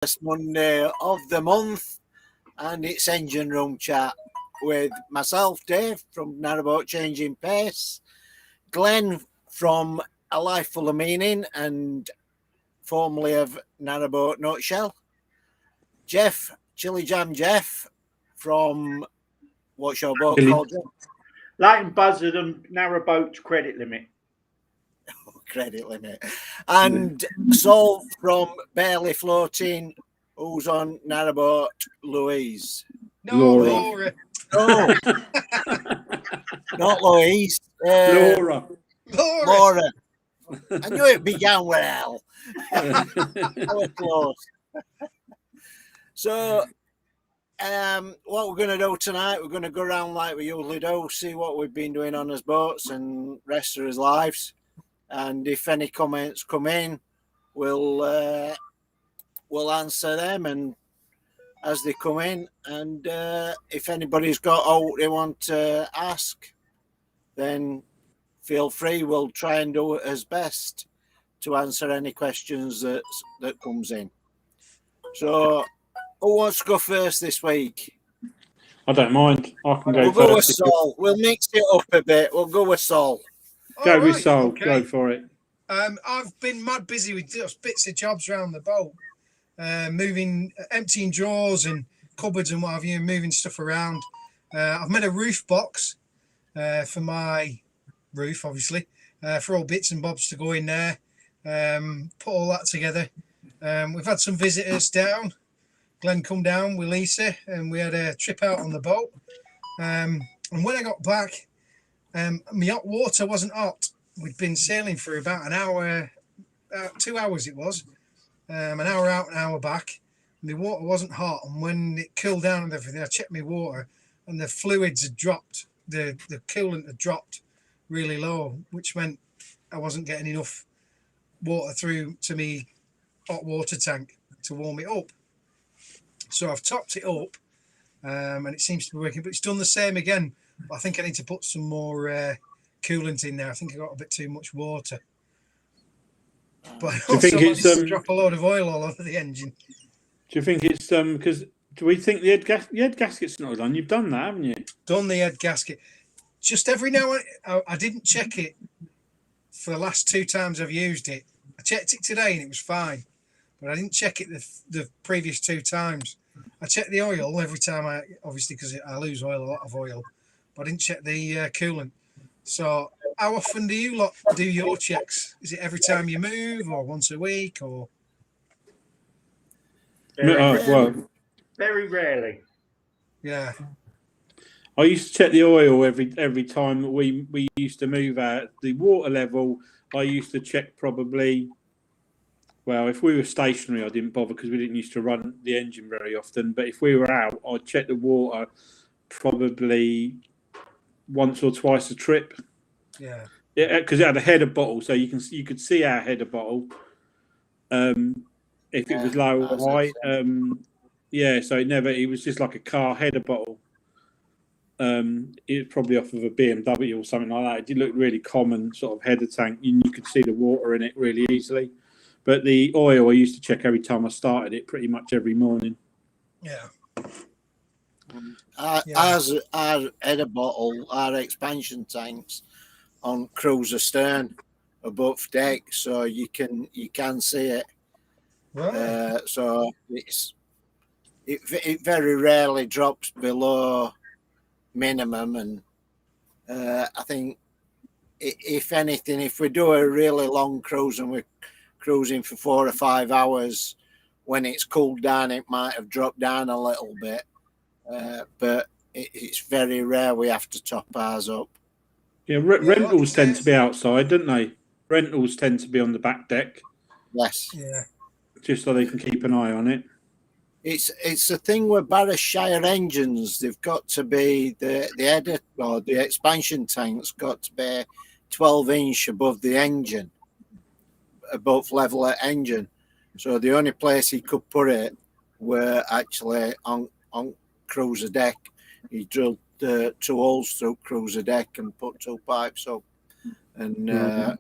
first Monday of the month, and it's Engine Room Chat with myself, Dave, from Narrowboat Changing Pace, Glenn from A Life Full of Meaning and formerly of Narrowboat Nutshell, Jeff, Chili Jam Jeff, from what's your boat called, Jeff? Light and Buzzard and Narrowboat Credit Limit. Credit limit. And Saul from Barely Floating, who's on Narrowboat Louise. Laura. No, not Louise. Laura. I knew it began with L. I was close. So, what we're going to do tonight, we're going to go around like we usually do, see what we've been doing on his boats and rest of his lives. And if any comments come in, we'll answer them and as they come in. And if anybody's got out they want to ask, then feel free. We'll try and do it as best to answer any questions that comes in. So, who wants to go first this week? I don't mind. I can go We'll first. go with Saul. We'll mix it up a bit. We'll go with Saul. Go with Saul. Okay. Go for it. I've been mad busy with just bits of jobs around the boat, moving, emptying drawers and cupboards and what have you, moving stuff around. I've made a roof box for my roof, obviously, for all bits and bobs to go in there. Put all that together. We've had some visitors down. Glenn come down with Lisa, and we had a trip out on the boat. And when I got back, my hot water wasn't hot. We'd been sailing for about an hour, 2 hours it was, an hour out, an hour back. My water wasn't hot, and when it cooled down and everything, I checked my water, and the fluids had dropped. The coolant had dropped really low, which meant I wasn't getting enough water through to me hot water tank to warm it up. So I've topped it up, and it seems to be working, but it's done the same again. I think I need to put some more coolant in there. I think I got a bit too much water. But I also managed to drop a load of oil all over the engine. Do you think it's because do we think the head gasket's not done? You've done that, haven't you? Done the head gasket. Just every now and I didn't check it for the last 2 times I've used it. I checked it today and it was fine, but I didn't check it the previous 2 times. I checked the oil every time obviously because I lose oil, a lot of oil, but I didn't check the coolant. So how often do you lot do your checks? Is it every time you move or once a week or? Very rarely. Yeah. I used to check the oil every time we used to move out. The water level, I used to check probably. Well, if we were stationary, I didn't bother because we didn't used to run the engine very often. But if we were out, I'd check the water probably once or twice a trip. Yeah. Yeah, because it had a header bottle, so you could see our header bottle. If it was low or high, so it was just like a car header bottle. It was probably off of a BMW or something like that. It did look really common sort of header tank. You could see the water in it really easily. But the oil I used to check every time I started it, pretty much every morning. Yeah. Our header bottle, our expansion tanks on cruiser stern above deck, so you can see it. Right. So it very rarely drops below minimum, and I think if anything, if we do a really long cruise and we're cruising for 4 or 5 hours, when it's cooled down, it might have dropped down a little bit, but it's very rare we have to top ours up. Yeah, rentals tend to be outside, don't they? Rentals tend to be on the back deck. Yes. Yeah. Just so they can keep an eye on it. It's a thing with Barrowshire engines. They've got to be the header or the expansion tank's got to be 12-inch above the engine, above level of engine. So the only place he could put it were actually on cruiser deck. He drilled 2 holes through cruiser deck and put 2 pipes up and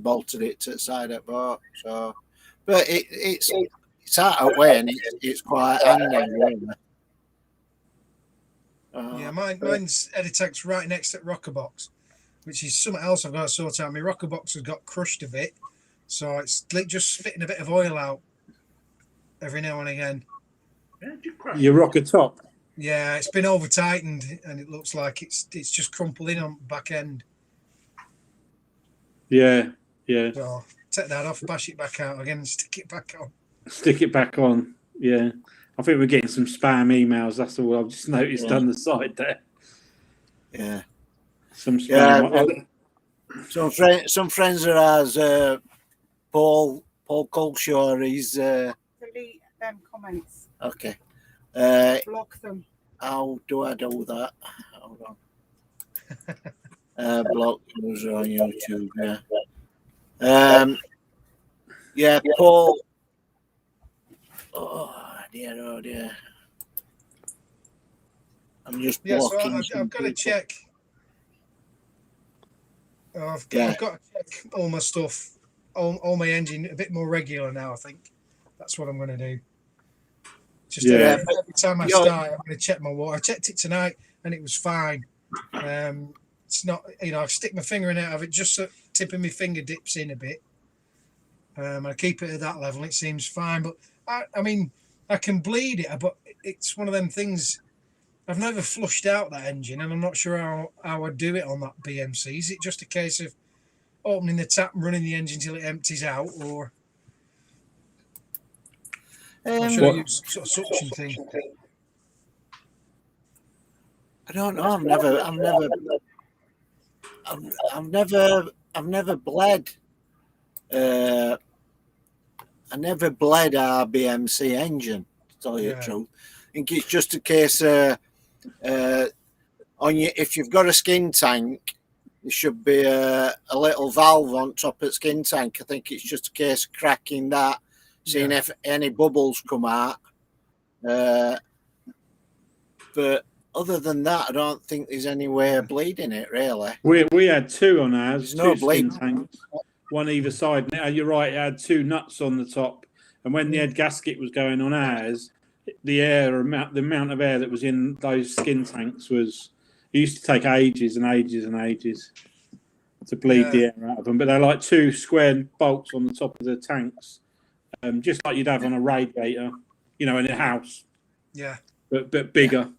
bolted it to the side of the boat. So, but it's it's out of way and it's quite handy, really. Yeah, mine's Editech's right next to rocker box, which is something else I've got to sort out. My rocker box has got crushed a bit, so it's just spitting a bit of oil out every now and again. Your rocker top. Yeah, it's been over tightened and it looks like it's just crumpled in on the back end. Yeah. So take that off, bash it back out again, and stick it back on. Stick it back on. Yeah. I think we're getting some spam emails. That's all I've just noticed on the side there. Yeah. Some spam. Yeah, some friends of ours, Paul Colshaw, he's Delete them comments. okay. Block them. How do I do that? Hold on. Block user on YouTube. Yeah. Paul. Oh dear. I'm just blocking. So I've got to check. I've got to check all my stuff, all my engine a bit more regular now. I think that's what I'm going to do. Just every time I start, I'm going to check my water. I checked it tonight and it was fine. It's not, I stick my finger in it, have it just tip of my finger dips in a bit. I keep it at that level. It seems fine, but I mean, I can bleed it, but it's one of them things. I've never flushed out that engine, and I'm not sure how I do it on that BMC. Is it just a case of opening the tap and running the engine till it empties out, or should I use sort of suction thing? I don't know. I've never bled. I never bled our BMC engine, to tell you the truth. I think it's just a case if you've got a skin tank, there should be a little valve on top of the skin tank. I think it's just a case of cracking that, seeing if any bubbles come out. But other than that, I don't think there's any way of bleeding it, really. We had two on ours, There's no skin bleed. tanks, one either side. Now, you're right, it had two nuts on the top. And when the head gasket was going on ours, the amount of air that was in those skin tanks it used to take ages and ages and ages to bleed the air out of them. But they're like two square bolts on the top of the tanks, just like you'd have on a radiator, in a house. Yeah. But bigger.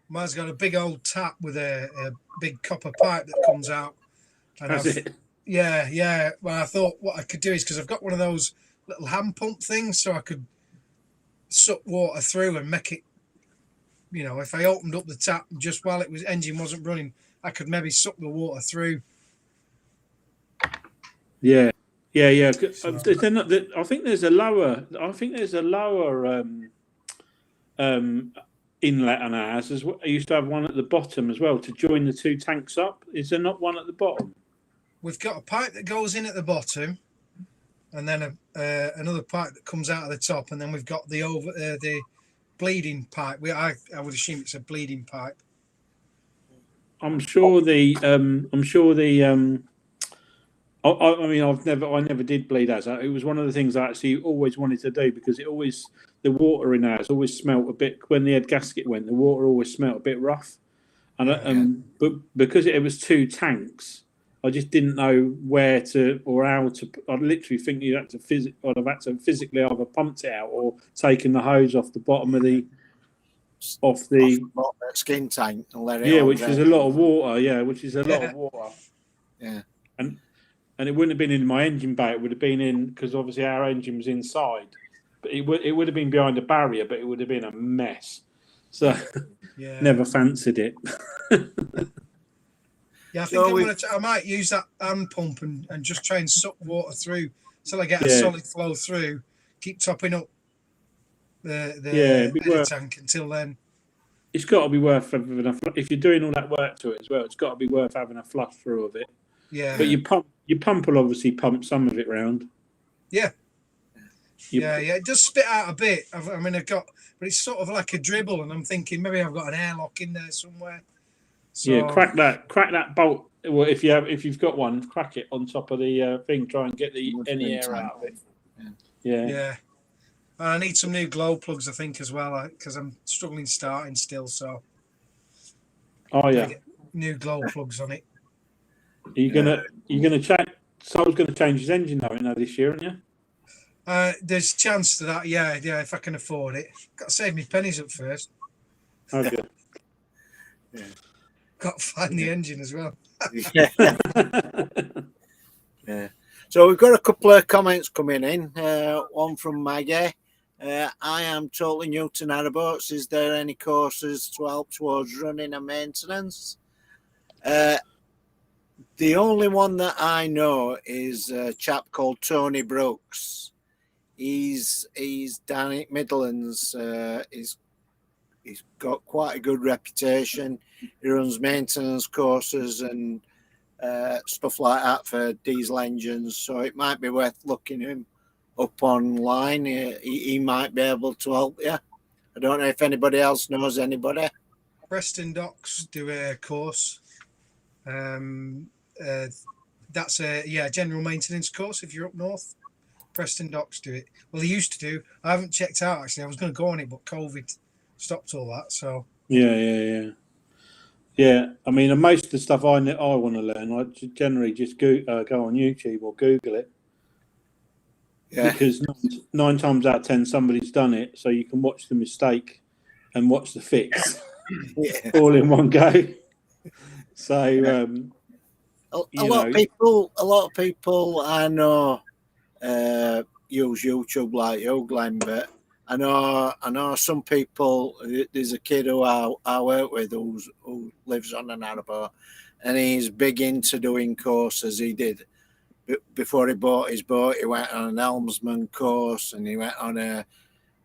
Mine's got a big old tap with a big copper pipe that comes out. And That's it. Yeah. Well, I thought what I could do is, because I've got one of those little hand pump things, so I could suck water through and make it, if I opened up the tap just while engine wasn't running, I could maybe suck the water through. Yeah. So, I think there's a lower inlet on ours as well. I used to have one at the bottom as well to join the two tanks up. Is there not one at the bottom? We've got a pipe that goes in at the bottom, and then another pipe that comes out of the top, and then we've got the bleeding pipe. I would assume it's a bleeding pipe. I never did bleed as it was one of the things I actually always wanted to do, because the water in ours always smelt a bit. When the head gasket went, the water always smelt a bit rough, but because it was two tanks, I just didn't know where to or how to. I literally think I'd have had to physically either pumped it out or taken the hose off the bottom of the skin tank and let it. Yeah, which is a lot of water. Yeah, which is a lot of water. Yeah, and it wouldn't have been in my engine bay. It would have been in, because obviously our engine was inside. But it would have been behind a barrier, but it would have been a mess. So never fancied it. Yeah, I think I might use that hand pump and just try and suck water through till I get a solid flow through. Keep topping up the tank until then. It's got to be worth having if you're doing all that work to it as well. It's got to be worth having a flush through of it. Yeah. But your pump will obviously pump some of it round. Yeah. It does spit out a bit. But it's sort of like a dribble, and I'm thinking maybe I've got an airlock in there somewhere. So, crack that bolt. Well, if you've got one, crack it on top of the thing. Try and get any air out of it. Yeah. And I need some new glow plugs, I think, as well, because I'm struggling starting still. So, Oh gotta yeah. get new glow plugs on it. You're gonna change. Saul's going to change his engine though, this year, aren't you? There's a chance to that, yeah, if I can afford it. Got to save me pennies up first. Have you? Yeah. Got to find the engine as well. Yeah. Yeah. So we've got a couple of comments coming in. One from Maggie. I am totally new to narrowboats. Is there any courses to help towards running and maintenance? The only one that I know is a chap called Tony Brooks. He's down at Midlands. He's got quite a good reputation. He runs maintenance courses and stuff like that for diesel engines. So it might be worth looking him up online. He might be able to help you. I don't know if anybody else knows anybody. Preston Docks do a course. That's a general maintenance course if you're up north. Preston Docks do it. Well, they used to do. I haven't checked out actually. I was going to go on it, but COVID stopped all that. So Yeah. I mean, and most of the stuff I want to learn, I generally just go on YouTube or Google it. Yeah. Because 9 times out of 10 somebody's done it, so you can watch the mistake and watch the fix all in one go. So a lot of people I know use YouTube like you, Glenn, but I know some people. There's a kid who I work with who lives on an narrowboat, and he's big into doing courses. He did before he bought his boat. He went on an helmsman course, and he went on an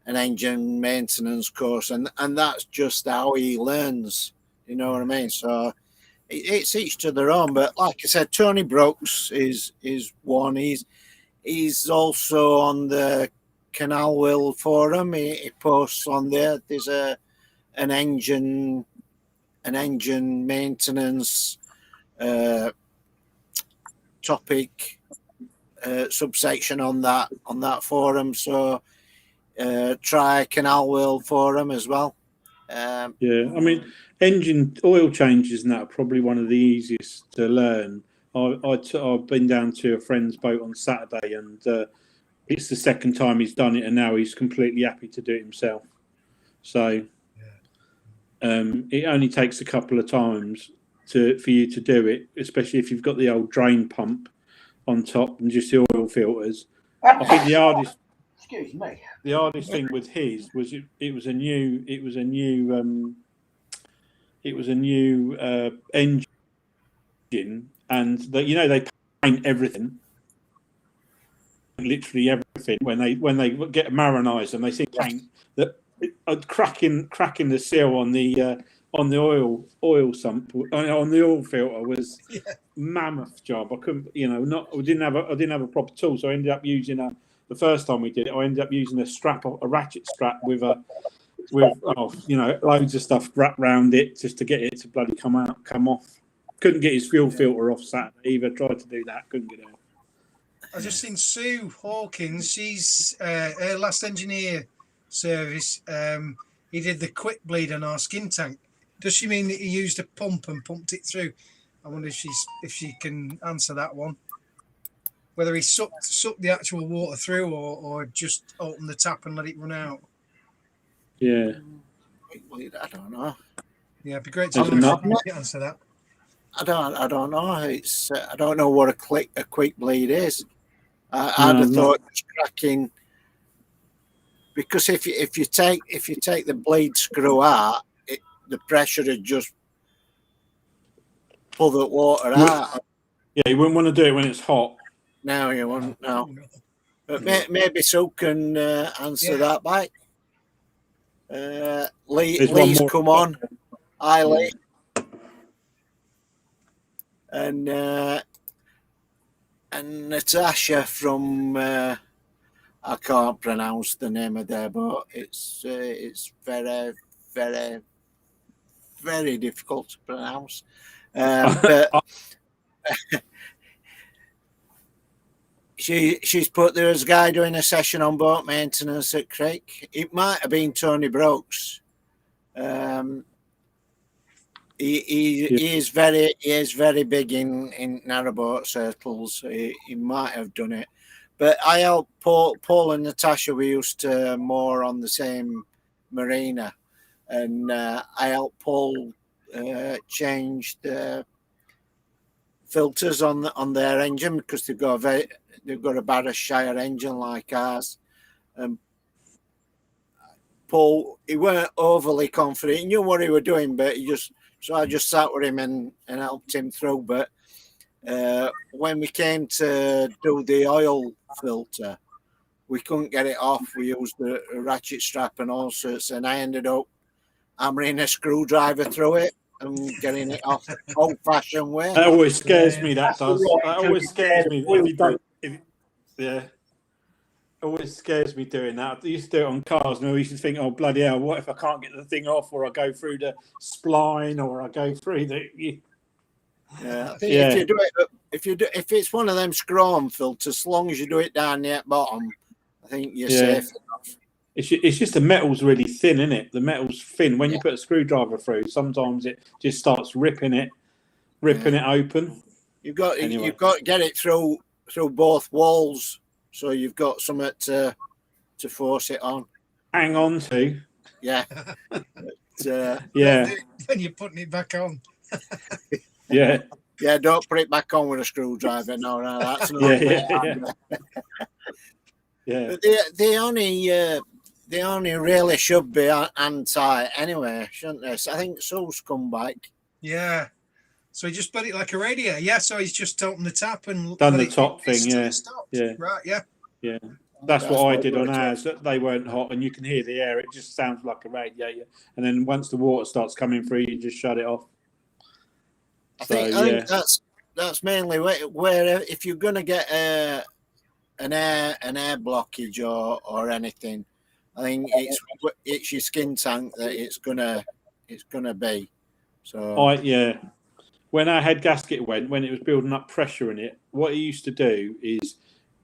engine maintenance course, and that's just how he learns. You know what I mean? So it's each to their own. But like I said, Tony Brooks is one. He's also on the Canal Will forum. He posts on there. There's an engine maintenance topic subsection on that forum. So try Canal Will forum as well. I mean, engine oil changes and that are probably one of the easiest to learn. I've been down to a friend's boat on Saturday, and it's the second time he's done it, and now he's completely happy to do it himself. So it only takes a couple of times for you to do it, especially if you've got the old drain pump on top and just the oil filters. I think the hardest. Excuse me. The hardest thing with his was it was a new engine, and they paint everything, literally everything when they get marinized, and they see paint that cracking the seal on the oil sump on the oil filter was mammoth job. I couldn't, I didn't have a proper tool, so I ended up using the first time we did it, I ended up using a ratchet strap with loads of stuff wrapped around it just to get it to bloody come off. Couldn't get his fuel filter off Saturday either. Tried to do that, couldn't get it off. I just seen Sue Hawkins. She's her last engineer service. He did the quick bleed on our skin tank. Does she mean that he used a pump and pumped it through? I wonder if she can answer that one. Whether he sucked the actual water through or just opened the tap and let it run out. Yeah. I don't know. Yeah, it'd be great to know if you can answer that. I don't know. It's I don't know what a quick bleed is. I'd have thought it was cracking, because if you take the bleed screw out, the pressure would just pull the water out. Yeah, you wouldn't want to do it when it's hot. No, you wouldn't. No, but maybe Sue can answer that back. Lee's come on. Hi, Lee. And Natasha from I can't pronounce the name of their boat. It's very, very, very difficult to pronounce. But she's put there as a guy doing a session on boat maintenance at Crick. It might have been Tony Brooks. He is very big in narrowboat circles. He might have done it, but I helped Paul and Natasha. We used to moor on the same marina, and I helped Paul change the filters on their engine because they've got a Barrowshire engine like ours. Paul, he weren't overly confident. He knew what he was doing, but I just sat with him and helped him through. But when we came to do the oil filter, we couldn't get it off. We used a ratchet strap and all sorts, and I ended up hammering a screwdriver through it and getting it off the old-fashioned way. That always scares me. That does. That always scares me. If you don't, yeah. Always scares me doing that. I used to do it on cars, and I used to think, "Oh bloody hell! What if I can't get the thing off, or I go through the spline, or I go through the?" Yeah, I think if you do it, if it's one of them screw-on filters, as long as you do it down the bottom, I think you're safe enough. It's just the metal's really thin, isn't it? The metal's thin. When you put a screwdriver through, sometimes it just starts ripping it open. You've got to get it through both walls. So you've got something to force it on. Hang on to. Yeah. Then you're putting it back on. Yeah. Yeah, don't put it back on with a screwdriver. No, that's not. Yeah. But they only really should be anti anyway, shouldn't they? So I think Saul's come back. Yeah. So he just put it like a radiator. Yeah. So he's just opened the tap and done the top thing. Yeah. Yeah. Right. Yeah. Yeah. That's what I did on ours. They weren't hot, and you can hear the air. It just sounds like a radiator. And then once the water starts coming through, you just shut it off. I think that's mainly where if you're going to get an air blockage or anything, I think it's your skin tank that it's gonna be. So when our head gasket went, when it was building up pressure in it, what it used to do is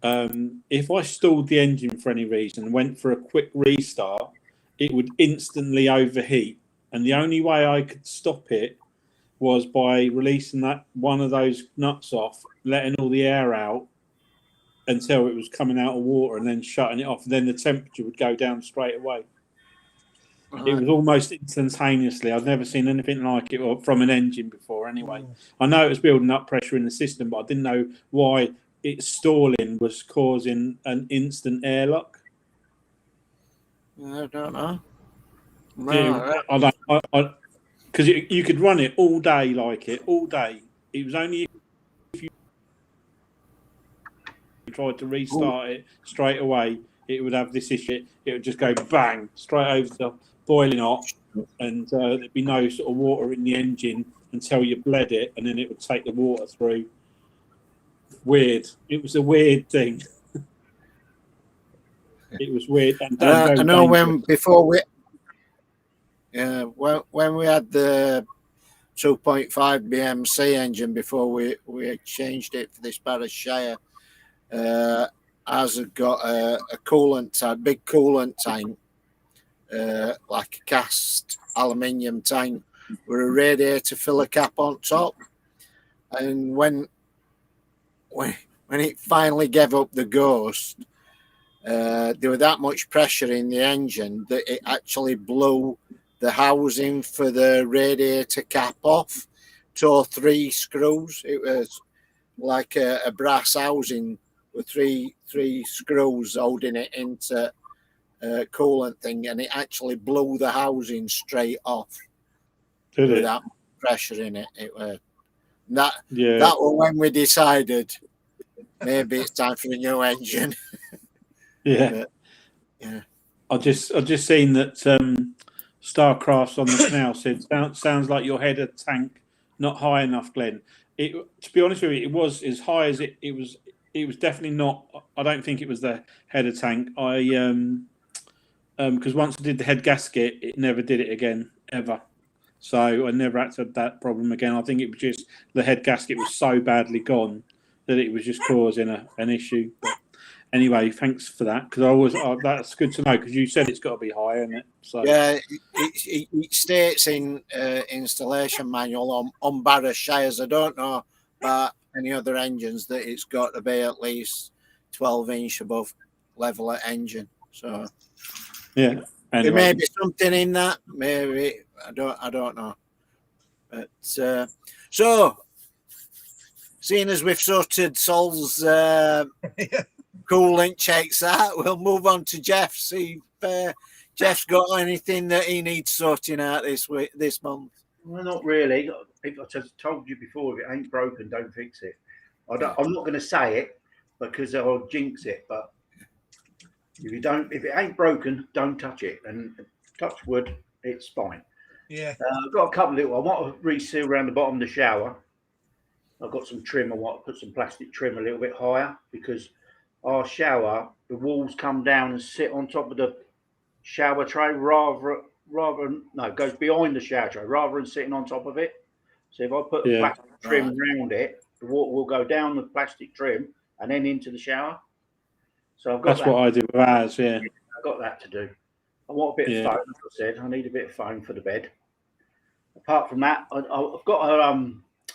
if I stalled the engine for any reason and went for a quick restart, it would instantly overheat. And the only way I could stop it was by releasing that one of those nuts off, letting all the air out until it was coming out of water and then shutting it off. Then the temperature would go down straight away. It was almost instantaneously. I've never seen anything like it from an engine before anyway. I know it was building up pressure in the system, but I didn't know why its stalling was causing an instant airlock. I don't know. Because you could run it all day all day. It was only if you tried to restart it straight away, it would have this issue. It would just go bang straight over the boiling hot, and there'd be no sort of water in the engine until you bled it, and then it would take the water through. Weird. It was a weird thing. It was weird. And I know when we had the 2.5 BMC engine before we changed it for this Barrowshire, ours had got a big coolant tank, like a cast aluminium tank with a radiator filler cap on top. And when it finally gave up the ghost, there was that much pressure in the engine that it actually blew the housing for the radiator cap off. Tore 3 screws. It was like a brass housing with three screws holding it into a coolant thing, and it actually blew the housing straight off. Did it? With that pressure in it. It was that was when we decided maybe it's time for a new engine. Yeah. I've just seen that Starcrafts on the canal said sounds like your header tank not high enough, Glenn. To be honest with you, it was as high as it was. It was definitely not. I don't think it was the header tank. Because once I did the head gasket, it never did it again ever. So I never had to have that problem again. I think it was just the head gasket was so badly gone that it was just causing an issue. But anyway, thanks for that, because that's good to know, because you said it's got to be higher, isn't it? So Yeah, it states in installation manual on Barra Shires. I don't know about any other engines that it's got to be at least 12-inch above level at engine. So yeah, anyway. there may be something in that. Maybe I don't know. But so, seeing as we've sorted Saul's coolant checks out, we'll move on to Jeff. See if Jeff's got anything that he needs sorting out this month. Well, not really. I just told you before, if it ain't broken, don't fix it. I'm not going to say it because I'll jinx it. But if it ain't broken, don't touch it. And touch wood, it's fine. Yeah. I've got a couple of little. I want to reseal around the bottom of the shower. I've got some trim. I want to put some plastic trim a little bit higher because our shower, the walls come down and sit on top of the shower tray it goes behind the shower tray rather than sitting on top of it. So if I put plastic trim around it, the water will go down the plastic trim and then into the shower. So I've got that's what I do with ours. Yeah, I've got that to do. I want a bit of foam, as I said. I need a bit of foam for the bed. Apart from that, I've got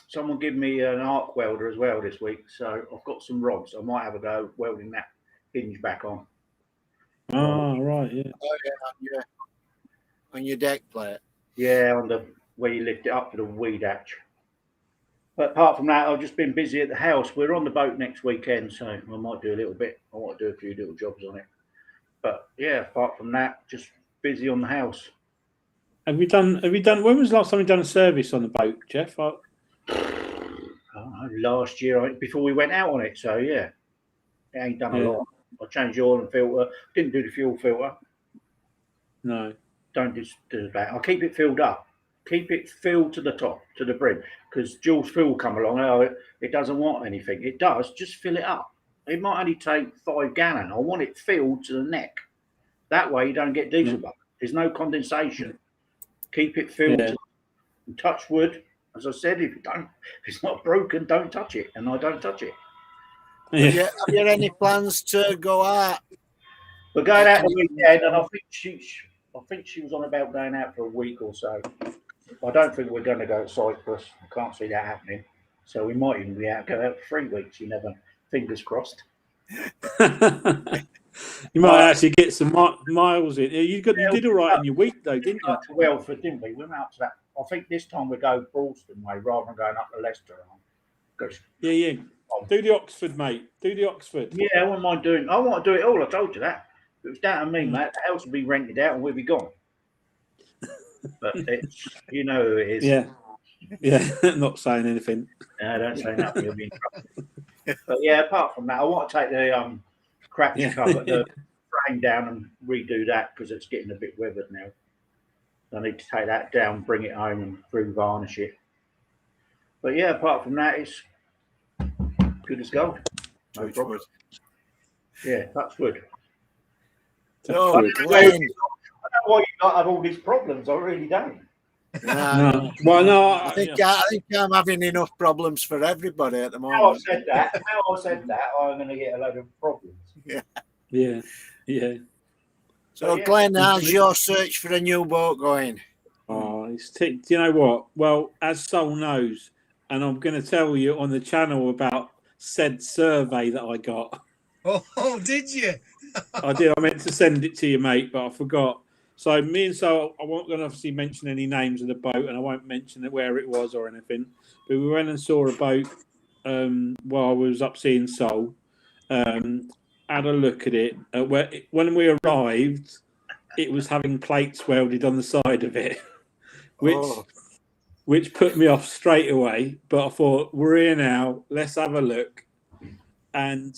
someone give me an arc welder as well this week, so I've got some rods. I might have a go welding that hinge back on. Oh, right, yeah. Oh, yeah, on your deck plate. Yeah, on the where you lift it up for the weed hatch. But apart from that, I've just been busy at the house. We're on the boat next weekend, so I might do a little bit. I want to do a few little jobs on it. But yeah, apart from that, just busy on the house. Have you done? When was the last time you done a service on the boat, Jeff? Last year, before we went out on it. So yeah, it ain't done a lot. I changed the oil and filter. Didn't do the fuel filter. No. Don't do that. I'll keep it filled up. Keep it filled to the top, to the brim. Because dual fuel come along. It doesn't want anything. It does. Just fill it up. It might only take 5 gallon. I want it filled to the neck. That way you don't get diesel bubble. There's no condensation. Keep it filled. And touch wood. As I said, if it's not broken, don't touch it. And I don't touch it. Yeah. Have you any plans to go out? We're going out the weekend, and I think she was on about going out for a week or so. I don't think we're going to go to Cyprus. I can't see that happening. So we might even be out, go out for 3 weeks. You never, fingers crossed. You might actually get some miles in. You did all right in your week though, didn't you? To Welford, didn't we? We went up to that. I think this time we go Bralston way rather than going up to Leicester. Yeah. Do the Oxford, mate. Do the Oxford. Yeah, I wouldn't mind doing. I want to do it all. I told you that. If it was down to me, mate, the house would be rented out and we'd be gone. But it's, you know who it is. Yeah. Not saying anything. No, don't say nothing. You'll be in trouble. But yeah, apart from that, I want to take the crack cover, the frame down and redo that because it's getting a bit weathered now. I need to take that down, bring it home and through varnish it. But yeah, apart from that, it's good as gold. No problem. Yeah, that's good. Oh, I don't know why you have all these problems. I really don't. No. Well, no. I think I'm having enough problems for everybody at the moment. How I said that, I'm going to get a load of problems. Yeah. So, Glenn, how's your search for a new boat going? Oh, do you know what? Well, as Saul knows, and I'm going to tell you on the channel about said survey that I got. Oh, did you? I did. I meant to send it to you, mate, but I forgot. So me and Saul, I won't going to obviously mention any names of the boat, and I won't mention where it was or anything. But we went and saw a boat while I was up seeing Saul. Had a look at it. When we arrived, it was having plates welded on the side of it, which put me off straight away. But I thought, we're here now. Let's have a look. And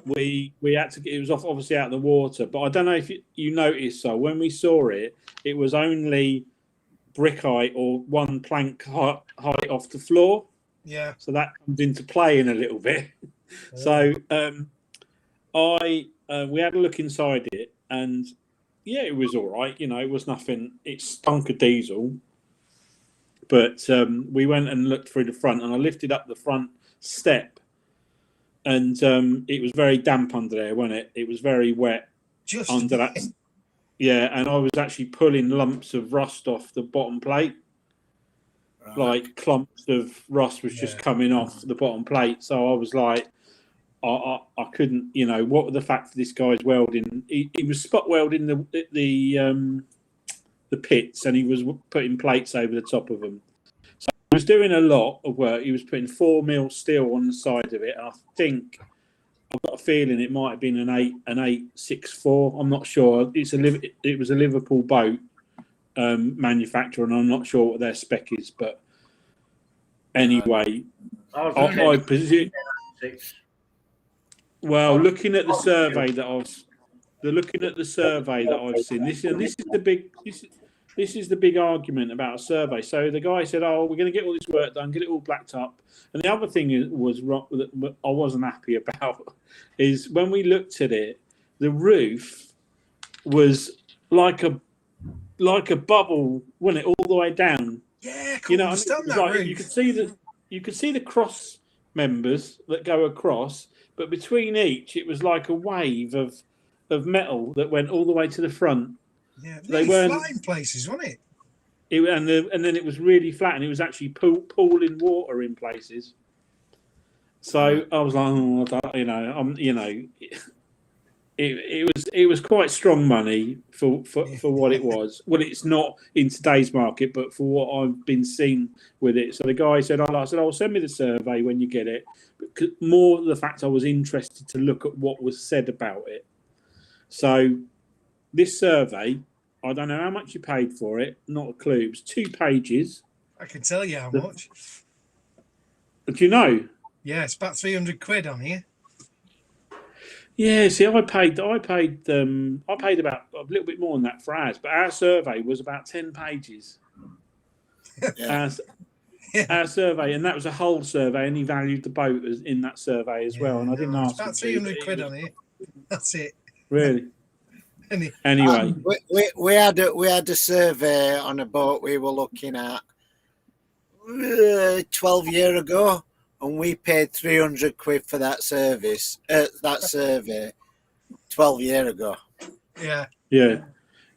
we had to. It was obviously out of the water. But I don't know if you noticed. So when we saw it, it was only brick height or one plank height off the floor. Yeah. So that comes into play in a little bit. So we had a look inside it, and yeah, it was all right. You know, it was nothing. It stunk of diesel. But we went and looked through the front, and I lifted up the front step and it was very damp under there, wasn't it? It was very wet Just under that. Yeah, and I was actually pulling lumps of rust off the bottom plate. Right. Like clumps of rust was just coming off the bottom plate. So I was like, I couldn't, what were the fact that this guy's welding? He was spot welding the pits, and he was putting plates over the top of them. So he was doing a lot of work. He was putting 4 mil steel on the side of it, and I think I've got a feeling it might have been an 864. I'm not sure. It was a Liverpool boat manufacturer, and I'm not sure what their spec is, but anyway, I presume. Well, looking at the survey that I've seen, this is the big argument about a survey. So the guy said, "Oh, we're going to get all this work done, get it all blacked up." And the other thing that I wasn't happy about is when we looked at it, the roof was like a bubble, wasn't it, all the way down? Yeah, I can't understand that like, roof. you could see the cross members that go across, but between each, it was like a wave of metal that went all the way to the front. Yeah, they weren't flat in places, wasn't it? And then it was really flat, and it was actually pooling water in places. So I was like, it was quite strong money for what it was. Well, it's not in today's market, but for what I've been seeing with it. So the guy said, "Oh, send me the survey when you get it." Because more the fact I was interested to look at what was said about it. So this survey, I don't know how much you paid for it. Not a clue. It was 2 pages. I can tell you how much. Do you know? Yeah, it's about 300 quid on here. Yeah, see, I paid about a little bit more than that for ours, but our survey was about 10 pages. Our survey, and that was a whole survey, and he valued the boat in that survey as well. And I didn't ask. It's about 300 quid on here. That's it. Really? Anyway, we had a survey on a boat we were looking at 12 years ago, and we paid 300 quid for that service. That survey 12 years ago. Yeah.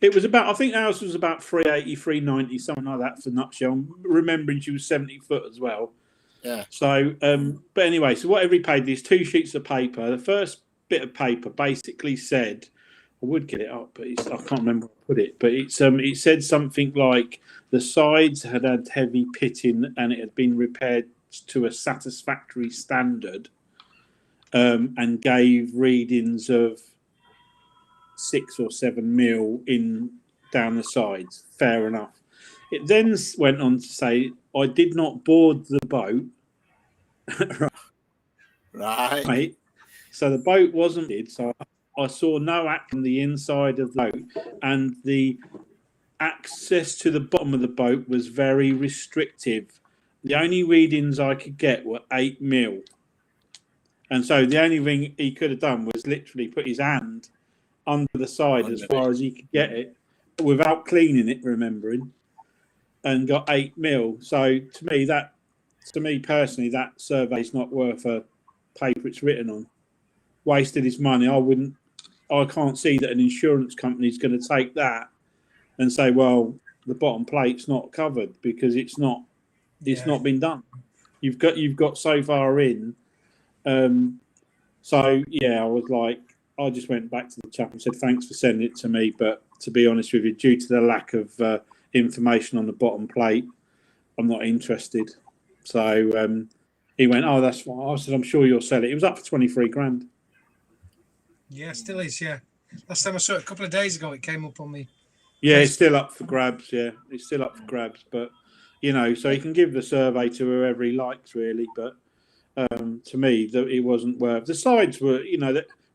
It was about, I think ours was about 380, 390, something like that for Nutshell. I'm remembering she was 70 foot as well. Yeah. So, but anyway, so whatever he paid, these 2 sheets of paper. The first bit of paper basically said, I would get it up, but I can't remember where I put it. But it said something like the sides had heavy pitting and it had been repaired to a satisfactory standard, and gave readings of 6 or 7 mil down the sides. Fair enough. It then went on to say, I did not board the boat. Right. So the boat wasn't did. So I saw no act on the inside of the boat, and the access to the bottom of the boat was very restrictive. The only readings I could get were 8 mil. And so the only thing he could have done was literally put his hand under the side as far as he could get it without cleaning it, remembering, and got 8 mil. So to me personally, that survey's not worth a paper it's written on. Wasted his money. I can't see that an insurance company is going to take that and say, well, the bottom plate's not covered because it's not been done. You've got so far in. So yeah, I was like, I just went back to the chap and said, thanks for sending it to me. But to be honest with you, due to the lack of information on the bottom plate, I'm not interested. So he went, oh, that's fine. I said, I'm sure you'll sell it. It was up for 23 grand. Yeah, still is. Yeah. Last time I saw it a couple of days ago, it came up on me. Yeah, it's still up for grabs. Yeah, it's still up for grabs. But, so he can give the survey to whoever he likes, really. But to me, it wasn't worth. The sides were,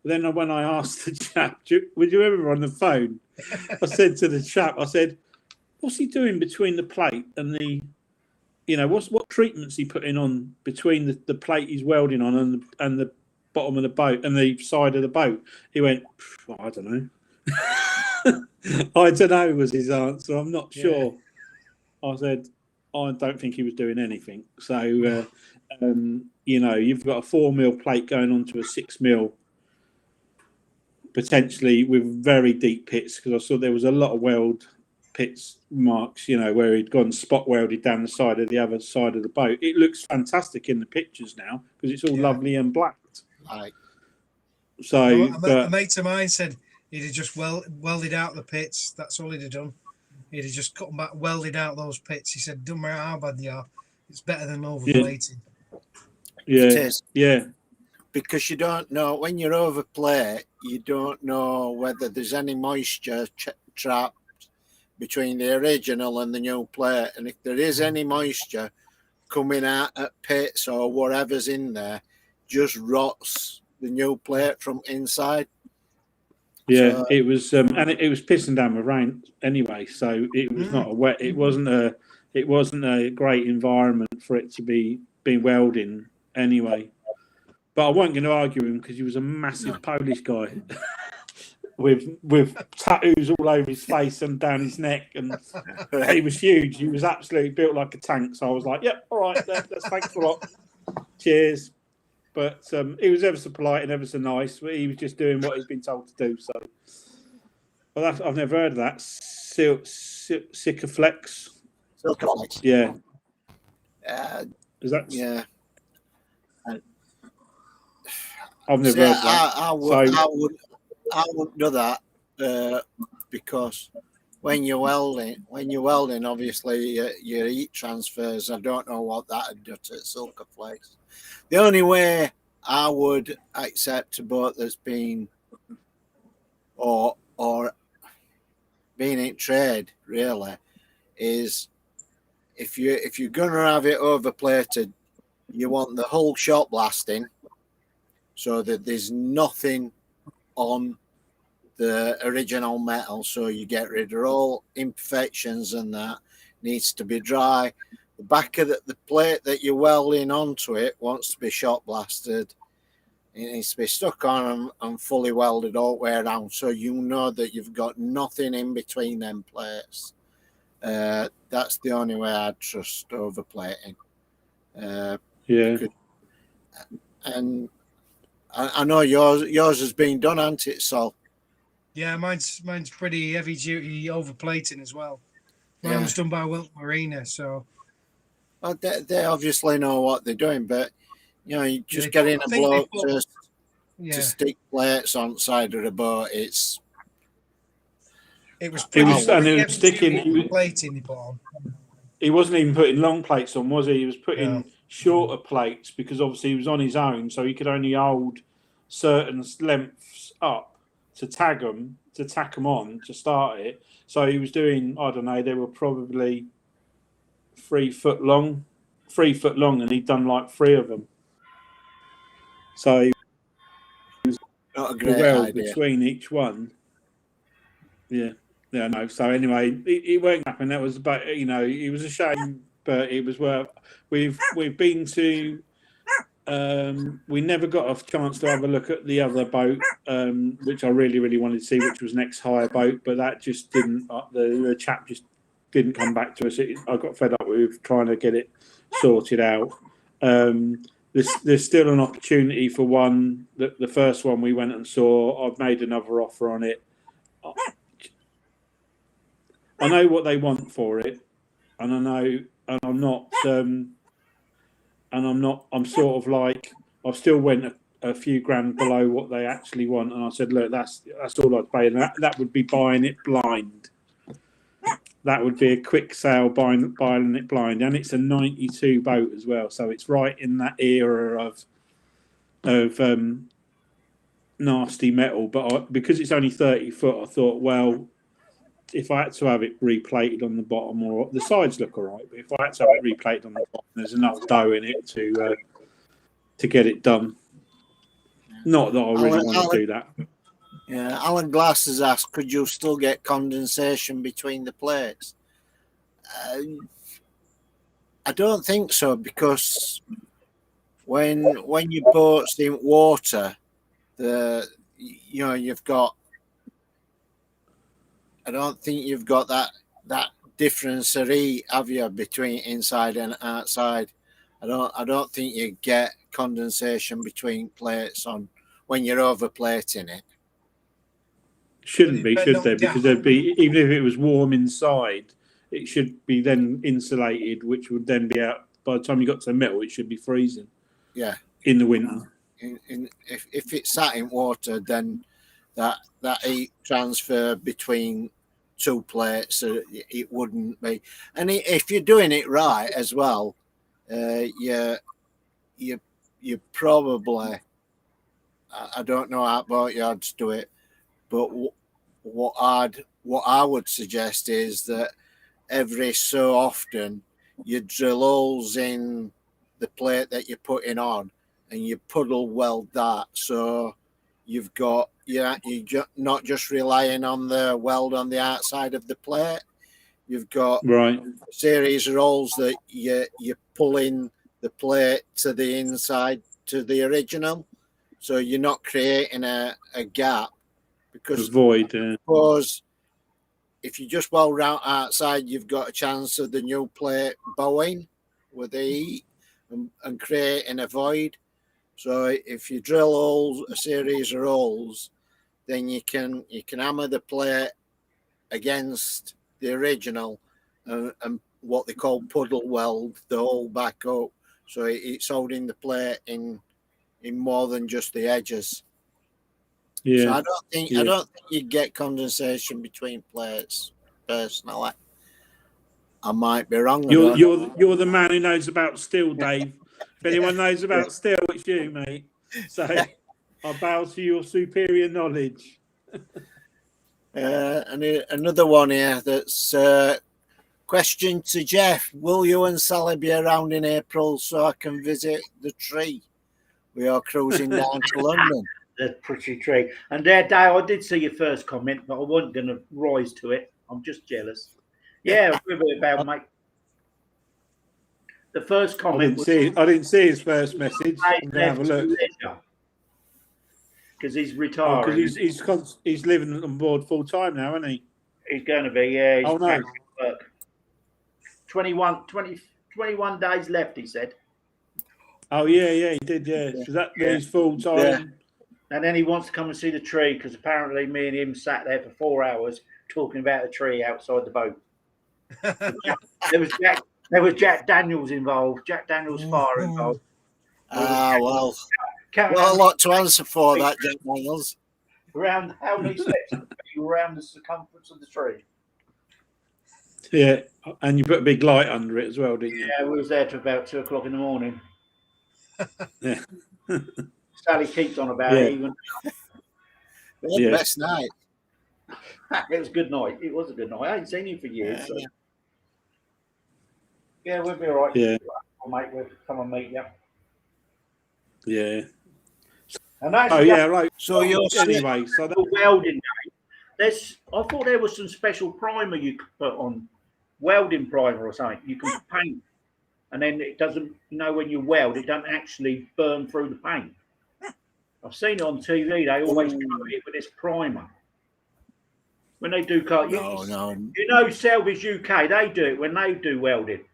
then when I asked the chap, would you ever on the phone? I said to the chap, what's he doing between the plate and the, what treatments he putting on between the plate he's welding on and the bottom of the boat and the side of the boat? He went, I don't know. I don't know was his answer. I'm not sure. I said, I don't think he was doing anything. So, you know, you've got a 4 mil plate going onto a 6 mil, potentially with very deep pits, because I saw there was a lot of weld pits marks, you know, where he'd gone spot welded down the side of the other side of the boat. It looks fantastic in the pictures now because it's all lovely and blacked. Right. So, a mate of mine said he'd have just welded out the pits. That's all he'd have done. He'd have just cut them back, welded out those pits. He said, "Don't matter how bad they are, it's better than overplating." Yeah, it is. Yeah. Because you don't know, when you're overplate, you don't know whether there's any moisture trapped between the original and the new plate. And if there is any moisture coming out at pits or whatever's in there, just rots the new plate from inside. Yeah, so, it was, and it was pissing down with rain anyway, so it was not a wet. It wasn't a great environment for it to be welding anyway. But I wasn't going to argue with him because he was a massive Polish guy with tattoos all over his face and down his neck, and he was huge. He was absolutely built like a tank. So I was like, "Yep, all right, that's thanks a lot, cheers." But he was ever so polite and ever so nice. He was just doing what he's been told to do. So, well, I've never heard of that. Sikaflex. Yeah. Is that? Yeah. I've never heard of that. I wouldn't do that because when you're welding, obviously your heat transfers. I don't know what that would do to Silkaflex. The only way I would accept a boat that's been or being in trade really is if you're gonna have it overplated, you want the whole shot blasting so that there's nothing on the original metal, so you get rid of all imperfections, and that needs to be dry. The back of the plate that you're welding onto it wants to be shot blasted. It needs to be stuck on and fully welded all the way around, so you know that you've got nothing in between them plates. That's the only way I'd trust overplating. Yeah. And I know yours has been done, hasn't it, Saul? Yeah, mine's pretty heavy duty overplating as well. Mine was done by Wilton Marina, so. Well, they obviously know what they're doing, but you know, you just get in a bloke to stick plates on the side of the boat. It was sticking plating he put on. He wasn't even putting long plates on, was he? He was putting shorter plates because obviously he was on his own, so he could only hold certain lengths up to tack them on to start it. So he was doing, I don't know, they were probably 3 foot long, and he'd done like 3 of them. So he was not a great weld idea between each one. Yeah, no. So anyway, it won't happen. That was about, you know, it was a shame, but it was worth. We've been to. We never got a chance to have a look at the other boat, which I really, really wanted to see, which was next hire boat, but that just didn't. The chap just didn't come back to us. I got fed up with trying to get it sorted out. There's still an opportunity for one. The first one we went and saw, I've made another offer on it. I know what they want for it, and I know, and I'm not. I'm sort of like, I've still went a few grand below what they actually want, and I said, look, that's all I'd pay, and that would be buying it blind. That would be a quick sale, buying it blind, and it's a 92 boat as well, so it's right in that era of nasty metal. But because it's only 30 foot, I thought, well, if I had to have it replated on the bottom, or the sides look all right, but if I had to have it replated on the bottom, there's enough dough in it to get it done. Not that I really want to do that. Yeah, Alan Glass has asked, could you still get condensation between the plates? I don't think so, because when your boat's in water, you've got. I don't think you've got that difference of heat, have you, between inside and outside? I don't think you get condensation between plates on when you're overplating it. Shouldn't be, Depend should on there? gap. Because there'd be, even if it was warm inside, it should be then insulated, which would then be out by the time you got to the metal. It should be freezing. Yeah, in the winter. If it's sat in water, then that heat transfer between two plates, it wouldn't be. And if you're doing it right as well, you probably, I don't know how boatyards do it, but what I would suggest is that every so often you drill holes in the plate that you're putting on, and you puddle weld that, so you've got you're not just relying on the weld on the outside of the plate. You've got Right. a series of holes that you pull in the plate to the inside to the original, so you're not creating a gap, because Avoid. suppose if you just weld round outside, you've got a chance of the new plate bowing with the heat and creating a void. So if you drill holes, a series of holes, then you can hammer the plate against the original and what they call puddle weld the hole back up, so it's holding the plate in more than just the edges. Yeah. So I don't think you get condensation between plates. Personally, I might be wrong. You're the man who knows about steel, Dave. If anyone knows about steel, it's you, mate. So I bow to your superior knowledge. And another one here that's question to Jeff: will you and Sally be around in April so I can visit the tree? We are cruising down to London. The pretty tree. And there, Dave, I did see your first comment, but I wasn't going to rise to it. I'm just jealous. Yeah, a bit about, mate. The first comment I didn't see his first message. I'm gonna have a look. Because he's retiring. Because he's living on board full time now, isn't he? He's going to be, yeah. He's Oh, no. work. 21 days left, he said. Oh, yeah, he did, yeah. So that is full time. Yeah. And then he wants to come and see the tree, because apparently me and him sat there for 4 hours talking about the tree outside the boat. There was Jack Daniels involved. Jack Daniels fire involved. Well, a lot to answer for that, Jack Daniels. Around how many steps around the circumference of the tree? Yeah, and you put a big light under it as well, didn't you? Yeah, we was there till about 2 o'clock in the morning. Yeah. Sally keeps on about it. Even Best night. it was a good night. It was a good night. I ain't seen you for years. So. Yeah, we'll be all right. Yeah. Mate, we'll come and meet you. Yeah. And that's right. So you're anyway. So that, welding day. I thought there was some special primer you could put on, welding primer or something. You can paint, and then it doesn't. When you weld, it doesn't actually burn through the paint. I've seen it on TV. They always coat it with this primer. When they do cut, no. Salvage UK, they do it when they do welding.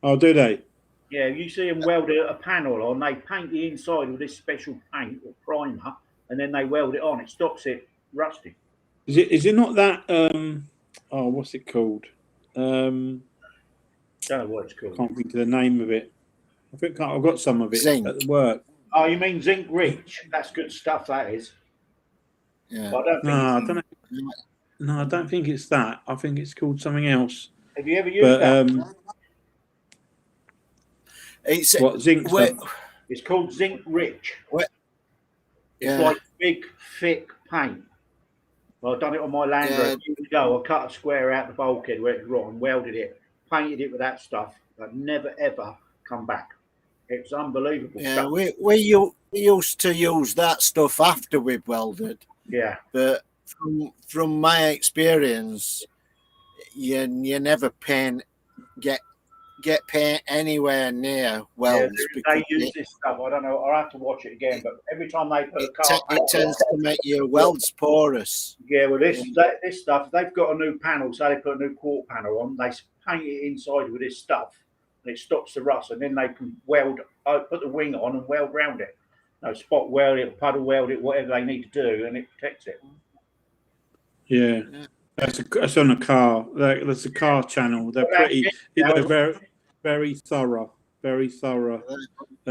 oh, do they? Yeah, you see them weld a panel on, they paint the inside with this special paint or primer, and then they weld it on. It stops it rusting. Is it not that? What's it called? Don't know what it's called. Can't think of the name of it. I think I've got some of it Zinc. at work. Oh, you mean zinc rich? That's good stuff. That is. Yeah. But I don't think I don't think it's that. I think it's called something else. Have you ever used that? It's what zinc? It's called zinc rich. It's Yeah. like big, thick paint. Well, I've done it on my Land Rover years ago. I cut a square out the bulkhead where it was rotten, welded it, painted it with that stuff. I've never ever come back. It's unbelievable. Yeah, stuff. we used to use that stuff after we've welded. Yeah. But from my experience, you never get get paint anywhere near welds they because use this stuff. I don't know. I'll have to watch it again. But every time they put a car, it tends to make your welds porous. yeah. Well, this stuff, they've got a new panel. So they put a new quarter panel on. They paint it inside with this stuff, and it stops the rust. And then they can weld, put the wing on and weld round it. Spot weld it, puddle weld it, whatever they need to do, and it protects it. Yeah. That's on a car. That's a car channel. They're they're very, very thorough,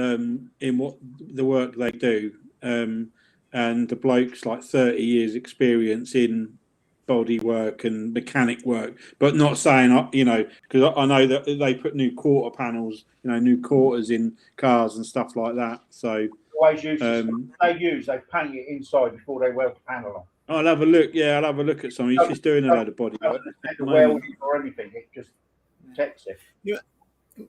in what the work they do. And the bloke's like 30 years experience in body work and mechanic work, but not saying, because I know that they put new quarter panels, new quarters in cars and stuff like that. So Always use they paint it inside before they weld the panel on. I'll have a look. Yeah, I'll have a look at some. He's just doing a load of body work. Welding or anything, it just protects it.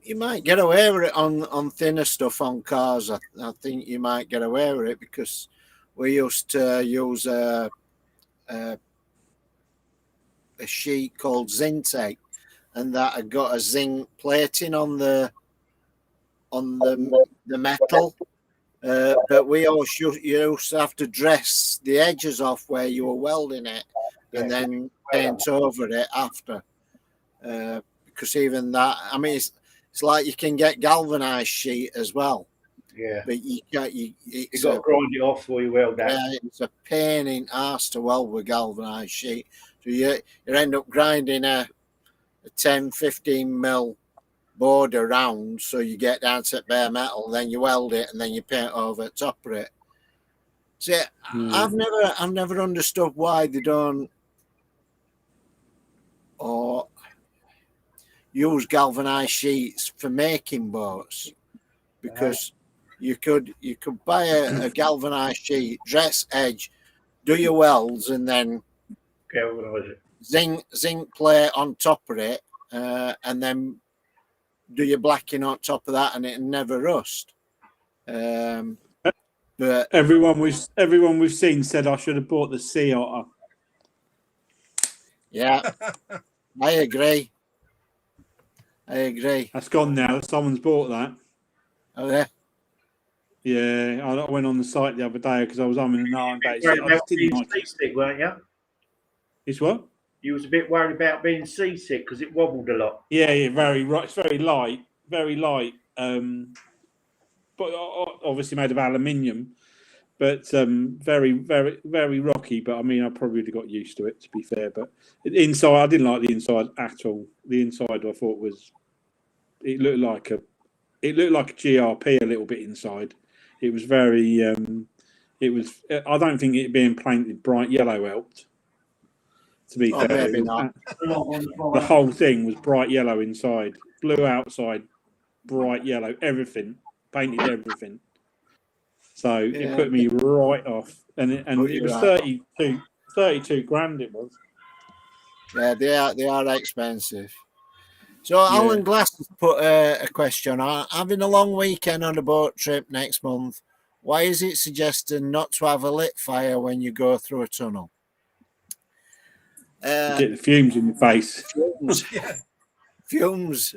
You might get away with it on thinner stuff on cars. I think you might get away with it because we used to use a sheet called Zintape, and that had got a zinc plating on the metal. But we you used to have to dress the edges off where you were welding it, and then paint over it after. Because even that, I mean, it's like you can get galvanized sheet as well. Yeah, but you got to grind it off before you weld that. Yeah, it's a pain in the arse to weld with galvanized sheet. So you end up grinding a 10-15 mil board around, so you get down to bare metal, then you weld it, and then you paint over the top of it. See, I've never understood why they don't or use galvanized sheets for making boats, because you could buy a galvanized sheet, dress edge, do your welds, and then zinc plate on top of it, and then do your blacking on top of that, and it never rust. But everyone we've seen said I should have bought the Sea Otter. Yeah, I agree. That's gone now. Someone's bought that. Oh yeah. Yeah, I went on the site the other day because I was umming and ahhing about it. I just didn't like seasick, weren't you? It's what? You was a bit worried about being seasick because it wobbled a lot. Yeah, very right. It's very light, but obviously made of aluminium. But very, very, very rocky. But I mean, I probably would have got used to it, to be fair. But inside, I didn't like the inside at all. The inside, I thought it looked like a GRP a little bit inside. It was very. I don't think it being painted bright yellow helped. To be fair, maybe not. The whole thing was bright yellow inside, blue outside, bright yellow, everything, painted everything. So it put me right off, and it was 32 grand. It was. Yeah, they are expensive. So Alan Glass has put a question on: having a long weekend on a boat trip next month, why is it suggested not to have a lit fire when you go through a tunnel? Get the fumes in your face. Fumes,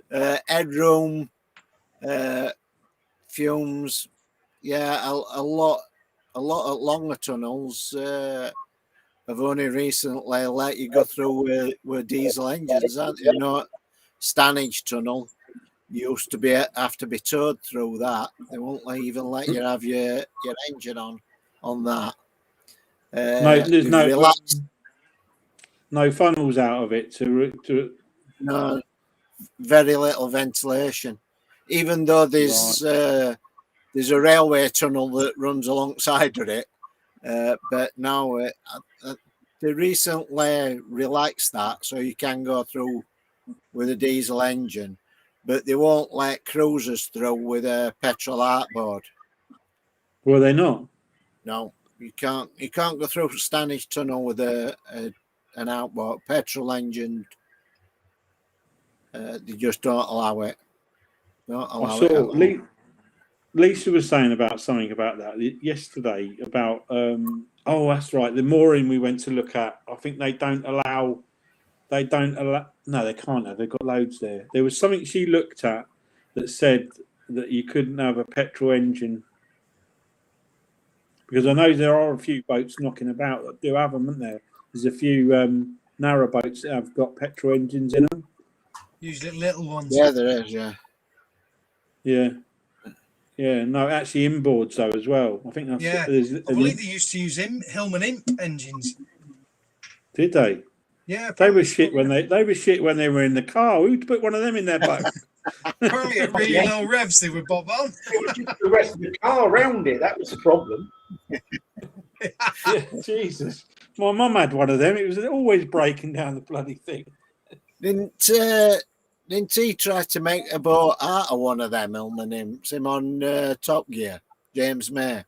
headroom, fumes. Yeah, a lot of longer tunnels have only recently let you go through with diesel engines, aren't you? Not Stanage Tunnel. You used to have to be towed through that. They won't even let you have your engine on that. There's no funnels out of it to. No, very little ventilation. Even though there's a railway tunnel that runs alongside of it, but now they recently relaxed that, so you can go through with a diesel engine, but they won't let cruisers through with a petrol outboard. Were they not? No, you can't. You can't go through Stanage Tunnel with an outboard petrol engine. They just don't allow it. I saw Lisa was saying something about that yesterday about that's right, the mooring we went to look at. I think they don't allow they don't allow. No, they can't have. They've got loads there. There was something she looked at that said that you couldn't have a petrol engine, because I know there are a few boats knocking about that do have them, aren't there? There's a few narrow boats that have got petrol engines in them. Usually little ones. Yeah, there is. Yeah. Yeah. Yeah, no, actually inboards though as well. I think that's, Yeah, I believe they used to use Hillman Imp engines. Did they? Yeah, They were apparently shit when they were shit when they were in the car. Who'd put one of them in their boat? apparently at really low revs they would bob on. It was just the rest of the car around it. That was the problem. Yeah, Jesus. My mum had one of them. It was always breaking down the bloody thing. Didn't he try to make a boat out of one of them Hillman Imps? Him on Top Gear, James May.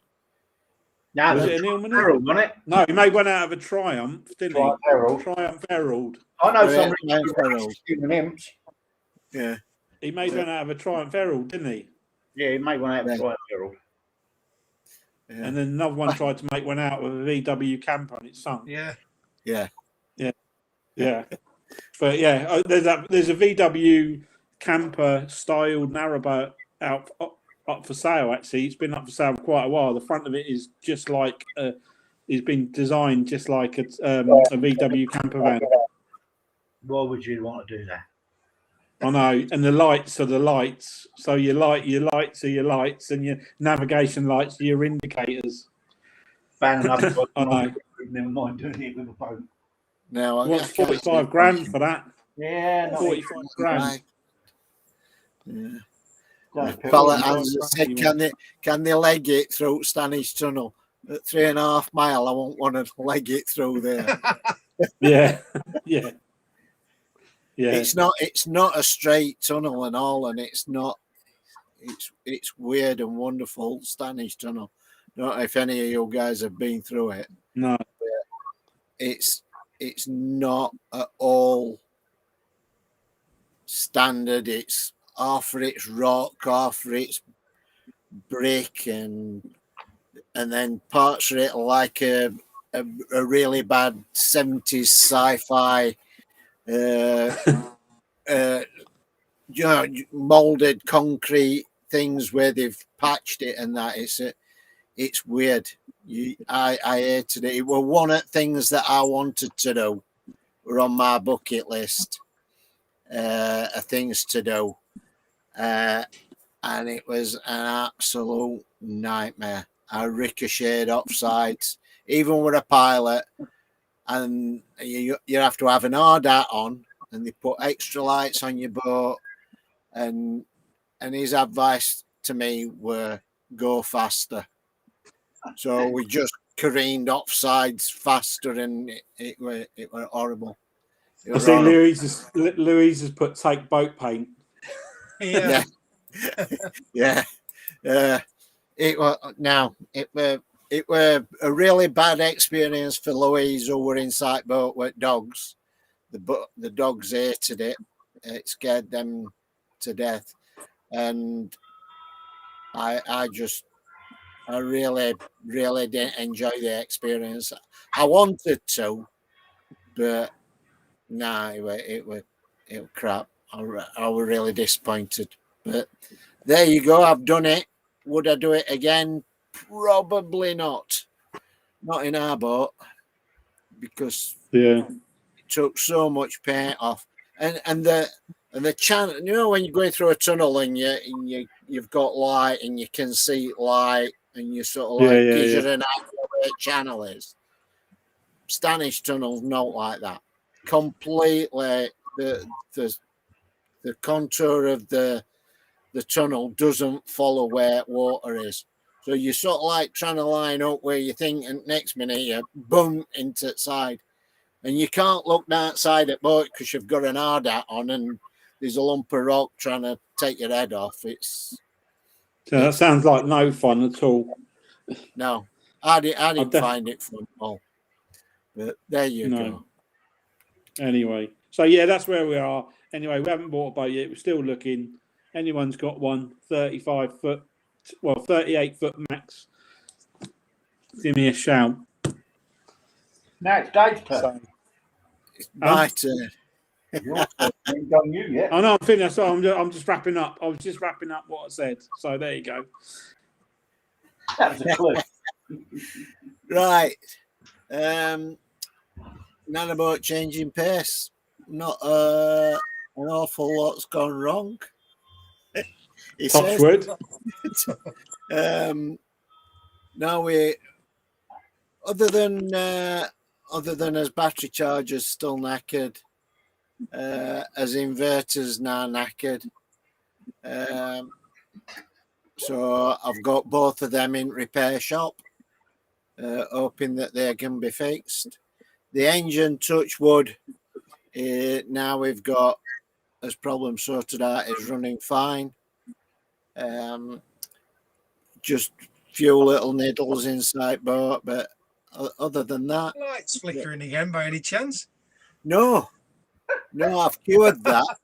No, Was the it an Hillman Imp? Herald, wasn't it? No, he made one out of a Triumph, didn't Triumph Herald. he? Triumph Herald. I know Yeah, somebody Triumph who Herald. races human imps. Yeah. He made one out of a Triumph Herald, didn't he? Yeah, he made one out of Yeah. Triumph Herald. Yeah. And then another one tried to make one out of a VW camper and it sunk. Yeah. Yeah. Yeah. But yeah, there's a VW camper style narrowboat out up for sale. Actually, it's been up for sale for quite a while. The front of it is just like it's been designed just like a VW camper van. Why would you want to do that? I know, and the lights are the lights. So your lights are your lights, and your navigation lights are your indicators. Bad enough. I know. Never mind doing it with a boat. No, I What's can't 45 see- grand for that? Yeah, not 45 grand. Yeah. Don't put Fella all has the said, brand can they leg it through Stanage Tunnel at 3.5 mile? I won't want to leg it through there. Yeah, yeah, yeah. It's not a straight tunnel and all, and it's weird and wonderful, Stanage Tunnel. Don't know if any of you guys have been through it. No, It's not at all standard. It's half for its rock, half for its brick, and then parts of it like a really bad 70s sci-fi molded concrete things where they've patched it and that. It's weird. I hated it. It were one of the things that I wanted to do. Were on my bucket list of things to do, and it was an absolute nightmare. I ricocheted offsides, even with a pilot, and you have to have an RDAT on, and they put extra lights on your boat, and his advice to me were go faster. So we just careened offsides faster, and it were horrible. It I was see horrible. Louise has put take boat paint. Yeah. Yeah. It were a really bad experience for Louise, who were inside boat with dogs. The dogs hated it. It scared them to death, and I really didn't enjoy the experience. I wanted to, but nah, it was crap. I was really disappointed. But there you go. I've done it. Would I do it again? Probably not. Not in our boat, because Yeah, it took so much paint off, and the channel. You know, when you're going through a tunnel and you've got light and you can see light, and you sort of like gives you an idea where the channel is. Stanage Tunnel's not like that. Completely, the contour of the tunnel doesn't follow where water is. So you're sort of like trying to line up where you think, and next minute you boom into the side. And you can't look outside at boat because you've got an RDAT on and there's a lump of rock trying to take your head off. So that sounds like no fun at all. No, I didn't find it fun at all. But there you go. Anyway, so yeah, that's where we are. Anyway, we haven't bought a boat yet. We're still looking. Anyone's got one 35 foot, 38 foot max, give me a shout. Now it's Dave's turn. It's my turn. Yours ain't done you yet. Oh no, I'm finished. I'm just wrapping up. I was just wrapping up what I said. So there you go. That was a clue. Right. Nanoboat changing pace. Not an awful lot's gone wrong. He says. Touchwood. No, we other than as battery chargers still knackered, as inverters now knackered. So I've got both of them in repair shop, hoping that they can be fixed. The engine, touch wood, now we've got as problem sorted out, is running fine. Just few little needles inside boat, but other than that, Lights flickering again by any chance? no, I've cured that.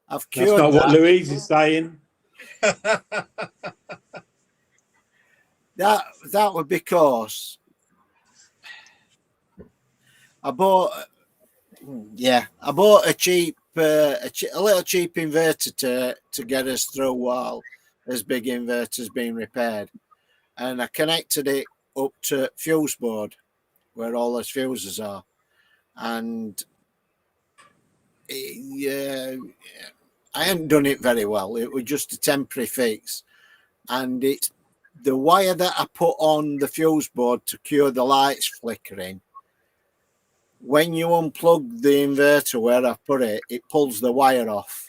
I've That's cured not that. what Louise is saying. That was because I bought a cheap, a little cheap inverter to get us through while this big inverter's being repaired, and I connected it up to fuse board where all those fuses are, and I hadn't done it very well. It was just a temporary fix, and it's the wire that I put on the fuse board to cure the lights flickering. When you unplug the inverter where I put it, it pulls the wire off.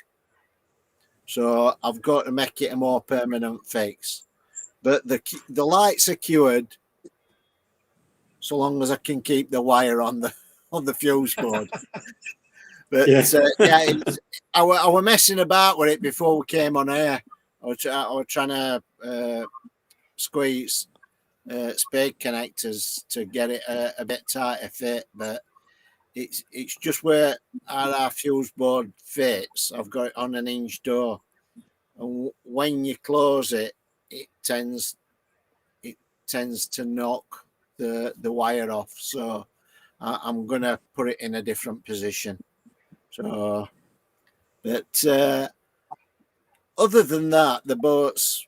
So I've got to make it a more permanent fix. But the lights are cured so long as I can keep the wire on the fuse board. But Yeah. I was messing about with it before we came on air. I was trying to squeeze spade connectors to get it a bit tighter fit, but it's just where our fuse board fits. I've got it on an inch door, and when you close it, it tends to knock the wire off. So I'm gonna put it in a different position. So, but other than that, the boat's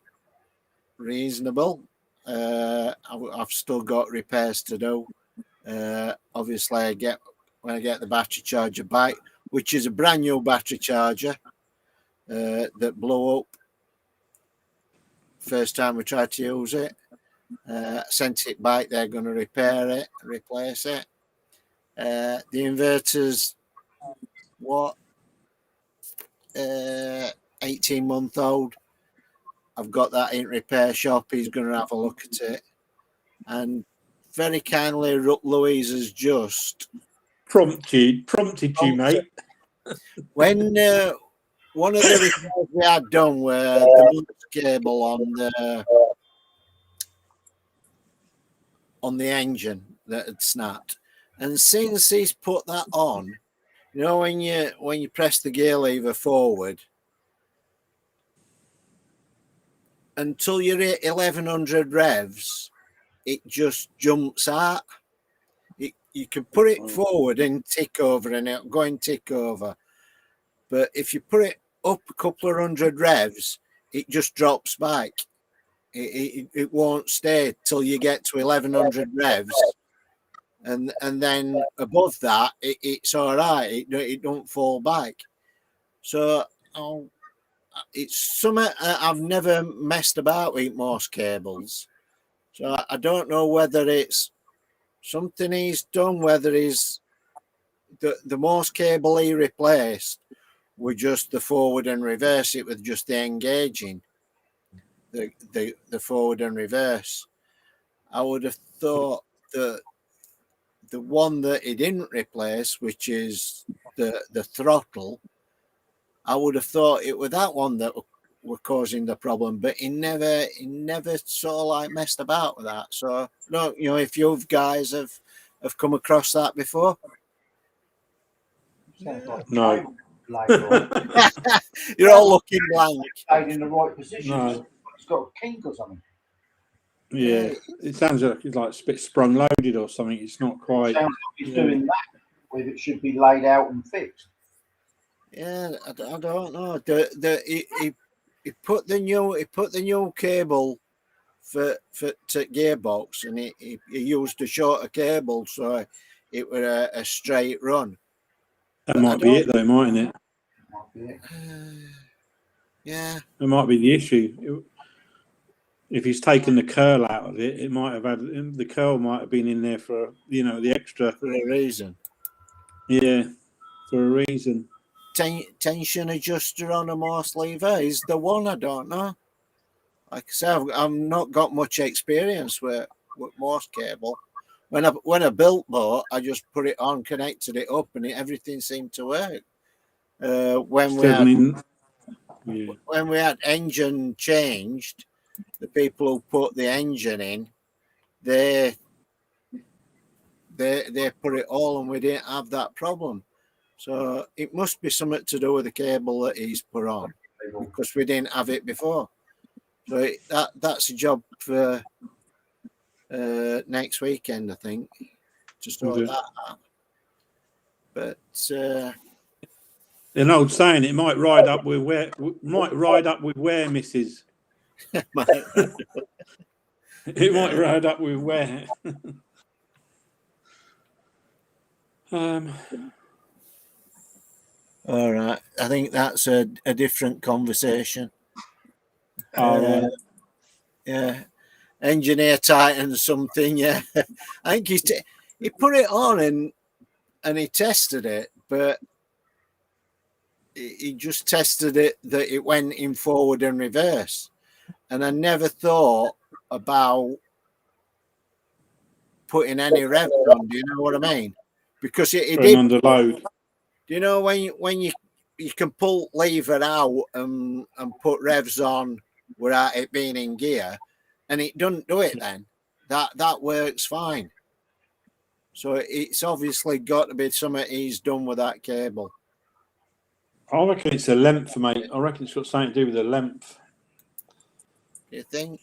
reasonable. I've still got repairs to do. Obviously, when I get the battery charger back, which is a brand new battery charger that blew up first time we tried to use it. Sent it back. They're going to replace it. The inverter's 18-month-old. I've got that in repair shop. He's going to have a look at it, and very kindly, Louise has just prompted you, mate. When one of the repairs we had done were the bunch cable on the engine that had snapped, and since he's put that on, you know, when you press the gear lever forward until you're at 1100 revs, it just jumps out. You can put it forward and tick over, and it'll go and tick over. But if you put it up a couple of hundred revs, it just drops back. It won't stay till you get to 1100 revs, and then above that, it's all right. It don't fall back. So it's something I've never messed about with Morse cables. So I don't know whether it's something he's done, whether he's the Morse cable he replaced with just the forward and reverse, it with just the engaging, the forward and reverse. I would have thought that the one that he didn't replace, which is the throttle, I would have thought it was that one that were causing the problem, but he never sort of like messed about with that. So no, you know, if you guys have come across that before. No. You're all looking blank. Stayed in the right position. No. It's got a kink or something. Yeah, it sounds like it's like a bit sprung loaded or something. It's not quite. Sounds like it's doing that, where it should be laid out and fixed. Yeah, I don't know. He put the new cable for to gearbox, and he used a shorter cable, so it was a straight run. That But might be it, though, mightn't it? Yeah. It might be the issue. If he's taken the curl out of it, it might have had the curl might have been in there for the extra For a reason. Yeah, for a reason. Tension adjuster on a Morse lever is the one. I don't know. Like I say, I've not got much experience with Morse cable. When I built boat, I just put it on, connected it up, and everything seemed to work. When we had engine changed, the people who put the engine in, they put it all, and we didn't have that problem. So it must be something to do with the cable that he's put on, because we didn't have it before. So that's a job for next weekend, I think, to sort that out. But an old saying, it might ride up with where, missus. It might ride up with where. All right, I think that's a different conversation. Right. Yeah, engineer Titan something. Yeah, I think he put it on and he tested it, but he just tested it that it went in forward and reverse, and I never thought about putting any rev on. Do you know what I mean? Because it did under load. Do you know when you can pull lever out and put revs on without it being in gear, and it doesn't do it then? That works fine. So it's obviously got to be something he's done with that cable. I reckon it's a length, mate. I reckon it's got something to do with the length. Do you think?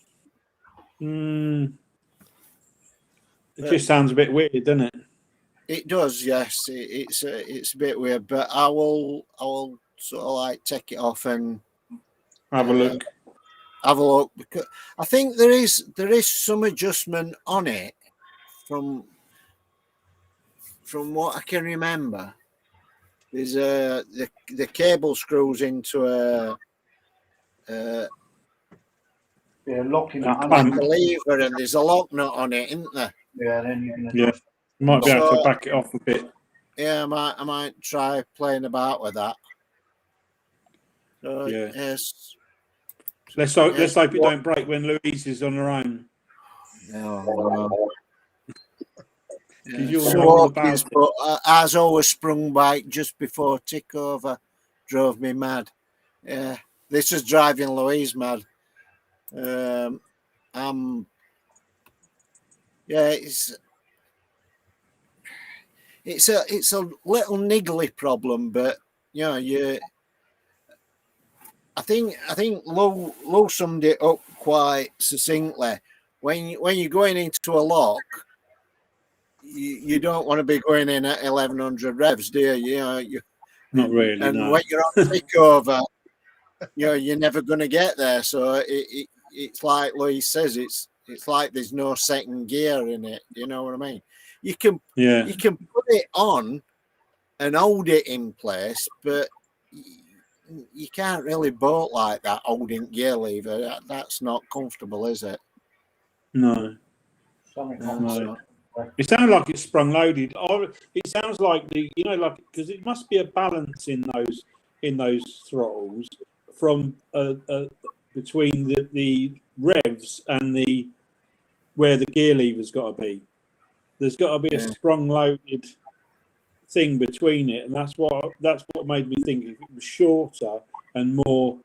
It just sounds a bit weird, doesn't it? It does, yes. It's a bit weird, but I will sort of like take it off and have a look. Have a look, because I think there is some adjustment on it from what I can remember. There's the cable screws into a locking nut like a lever, and there's a lock nut on it, isn't there? Yeah, then you can adjust. You might be able to back it off a bit. Yeah, I might try playing about with that. So, yeah. Yes. Let's hope it don't break when Louise is on her own. No. Yeah. But ours always sprung back just before tickover. Drove me mad. Yeah, this is driving Louise mad. It's a little niggly problem, but I think Lou summed it up quite succinctly. When you're going into a lock, you don't want to be going in at 1100 revs, do you? Not really. And no. when you're on tickover, you're never going to get there. So it's like Louise says, it's like there's no second gear in it. You know what I mean? You can put it on and hold it in place, but you can't really boat like that holding gear lever. That's not comfortable, is it? No. No. It sounds like it's sprung loaded. It sounds like because it must be a balance in those throttles from between the revs and where the gear lever's got to be. There's got to be a sprung loaded thing between it, and that's what made me think if it was shorter and more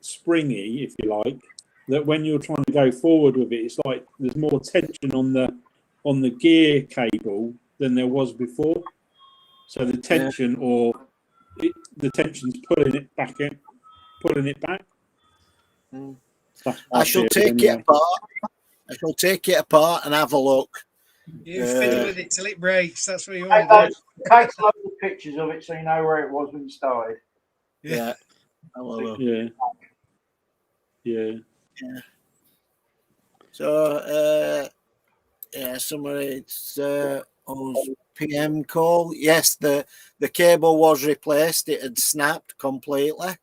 springy, if you like, that when you're trying to go forward with it, it's like there's more tension on the gear cable than there was before. So the tension the tension's pulling it back. I shall take it apart. I shall take it apart and have a look. You fiddle with it till it breaks. That's what you want to do. Take loads of pictures of it so you know where it was when you started. Yeah. Hello. Yeah. Yeah. So, somebody's PM call. Yes, the cable was replaced. It had snapped completely.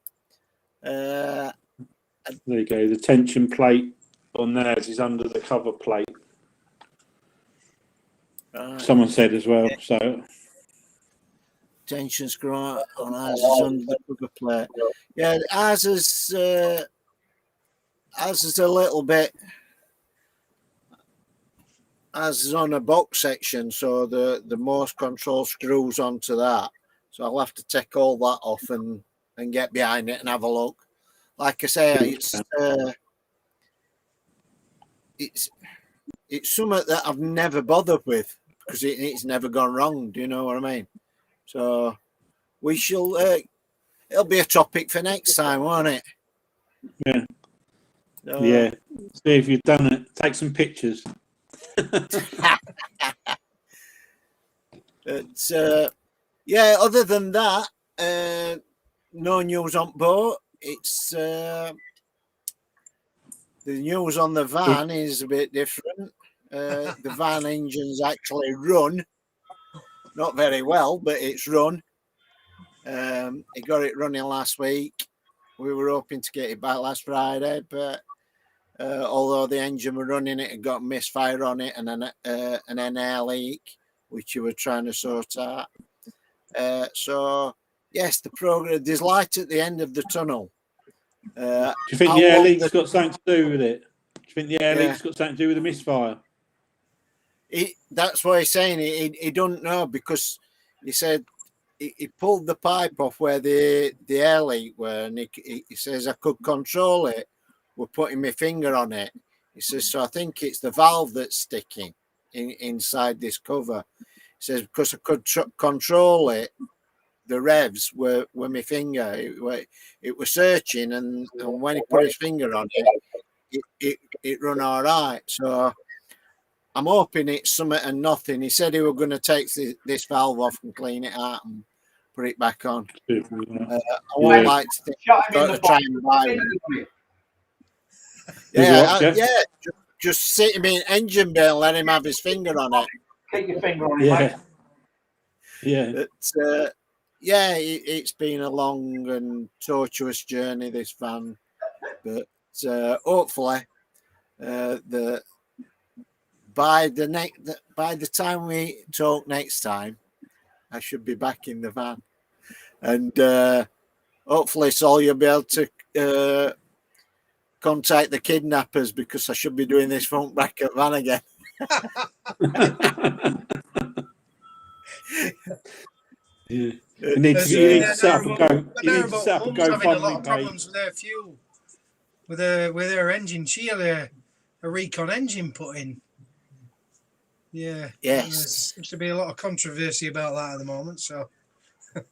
There you go. The tension plate on theirs is under the cover plate. Right. Someone said as well. So Tension screw on ours is under the cover plate. Yeah, ours is a little bit. Ours is on a box section, so the most control screws onto that. So I'll have to take all that off and get behind it and have a look. Like I say, it's something that I've never bothered with because it's never gone wrong. Do you know what I mean? So we shall. It'll be a topic for next time, won't it? yeah. Yeah. See if you've done it. Take some pictures. Yeah. Other than that, no news on boat. It's the news on the van is a bit different. The van engines actually run, not very well, but it's run. He got it running last week. We were hoping to get it back last Friday, but although the engine were running, it had got misfire on it and an air leak, which you were trying to sort out. So yes, the program. There's light at the end of the tunnel. Do you think the air leak's got something to do with it? Do you think the air leak's got something to do with the misfire? That's what he's saying. He don't know because he said he pulled the pipe off where the air leak were, and he says I could control it. We're putting my finger on it. He says, so I think it's the valve that's sticking inside this cover. He says because I could control it. The revs were my finger. It was searching, and when he put his finger on it run all right. So I'm hoping it's something and nothing. He said he was going to take this valve off and clean it out and put it back on. I won't like to think I've got to try and buy one. Yeah. Just sit him in engine bay and let him have his finger on it. Keep your finger on it, mate. Yeah. But, it's been a long and tortuous journey, this van, but hopefully, by the time we talk next time, I should be back in the van, and hopefully, Saul, you'll be able to contact the kidnappers because I should be doing this front bracket van again. Yeah. You need to set up a GoFundMe having a lot of problems with her fuel, with her engine. She had a recon engine put in. Yeah. Yes. There seems to be a lot of controversy about that at the moment. So.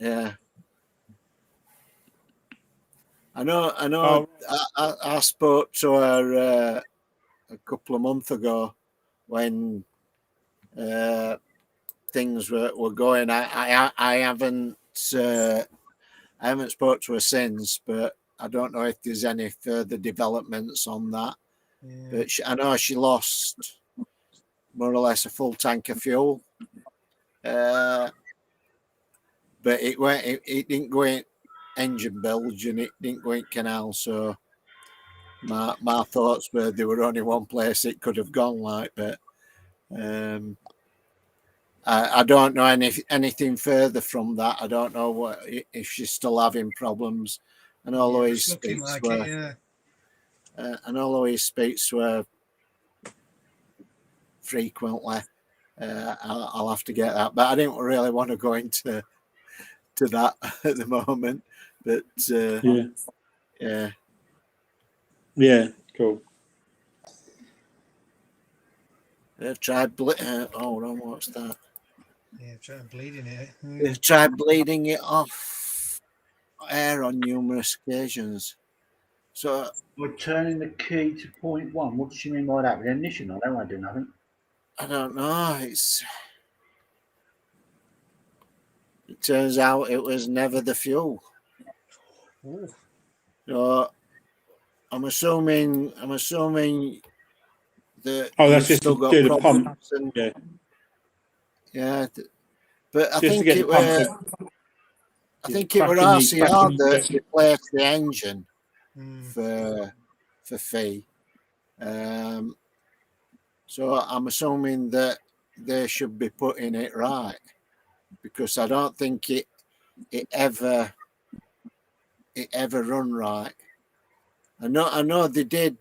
Yeah. I know. I spoke to her a couple of months ago when things were going. I haven't spoke to her since, but I don't know if there's any further developments on that. Yeah. But I know she lost more or less a full tank of fuel, but it didn't go in engine bilge and it didn't go in canal. So my thoughts were there were only one place it could have gone like, but I don't know anything further from that. I don't know if she's still having problems. And although he speaks to her, and although he speaks to her frequently, I'll have to get that. But I didn't really want to go into that at the moment. But yeah, cool. They've tried. Hold on, what's that? Yeah, tried bleeding it. They've tried bleeding it off air on numerous occasions. So we're turning the key to 0.1. What does she mean by that? With ignition, I don't want to do nothing. I don't know. It turns out it was never the fuel. Ooh. So I'm assuming that Oh, that's you've just still to got do the problems. pump. And, Yeah, yeah, but I just to think get the it pump. were I think it were cracking the- RCR cracking that the- replaced the engine Mm. for fee. So I'm assuming that they should be putting it right, because I don't think it ever run right. I know they did.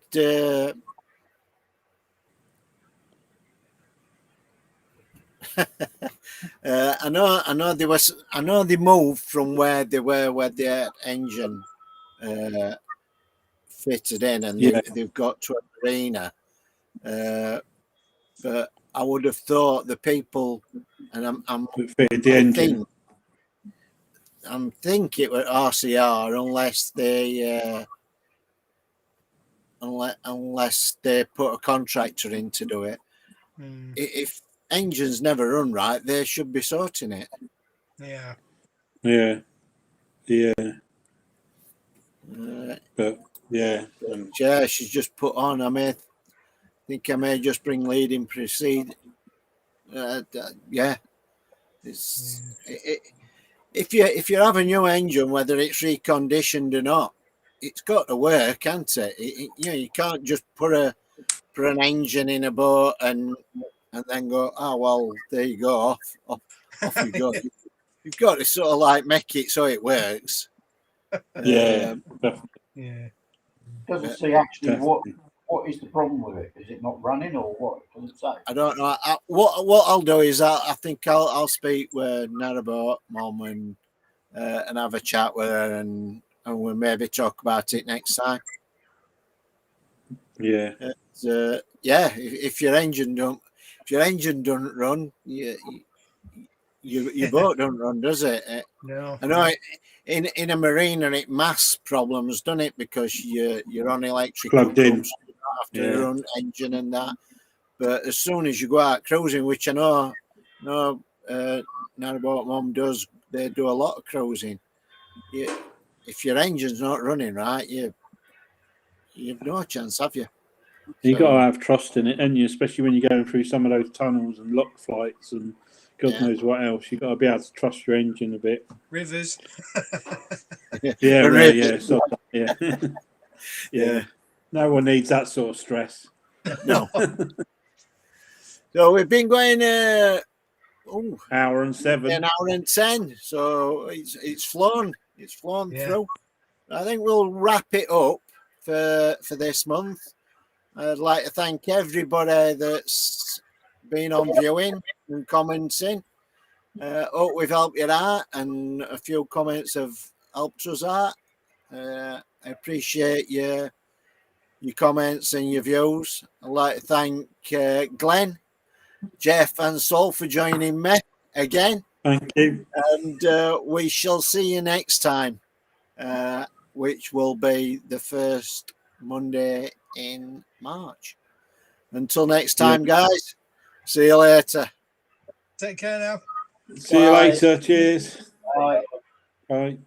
I know they moved from where they were, where their engine fitted in, and they've got to a marina. But I would have thought the people, and that fitted the engine. I'm thinking it was RCR, unless they put a contractor in to do it. Mm. If engines never run right, they should be sorting it. Yeah. Yeah, yeah, Uh, but yeah, yeah, she's just put on. I may just bring lead in proceed. Yeah, it's if you have a new engine, whether it's reconditioned or not, it's got to work, can't it? You can't just put an engine in a boat and then go, oh well, there you go, off you go. You've got to sort of like make it so it works. yeah, Yeah. Doesn't say actually definitely. what is the problem with it? Is it not running or what? It doesn't say. I don't know. What I'll do is I think I'll speak with Narabot Mum and have a chat with her, and we'll maybe talk about it next time. Yeah, Yeah. If your engine doesn't run, your boat don't run, does it? No. I know in a marina it masks problems, doesn't it? Because you're on electric plugged in. hookups, you don't have to Yeah. run engine and that. But as soon as you go out cruising, which I know Narrowboat Mum does, they do a lot of cruising. If your engine's not running right, you've no chance, have you? You got to have trust in it, and you, especially when you're going through some of those tunnels and lock flights and God knows what else. You got to be able to trust your engine a bit. Rivers. Yeah, Really? yeah, so, yeah, yeah. No one needs that sort of stress. No. So we've been going hour and 7, an hour and 10. So it's flown. It's flown through. I think we'll wrap it up for this month. I'd like to thank everybody that's been on viewing and commenting. Hope we've helped you out, and a few comments have helped us out. I appreciate your comments and your views. I'd like to thank Glenn, Jeff, and Saul for joining me again. Thank you. And we shall see you next time, which will be the first Monday in March. Until next time, guys. See you later. Take care now. See you later. Cheers. Bye. Bye.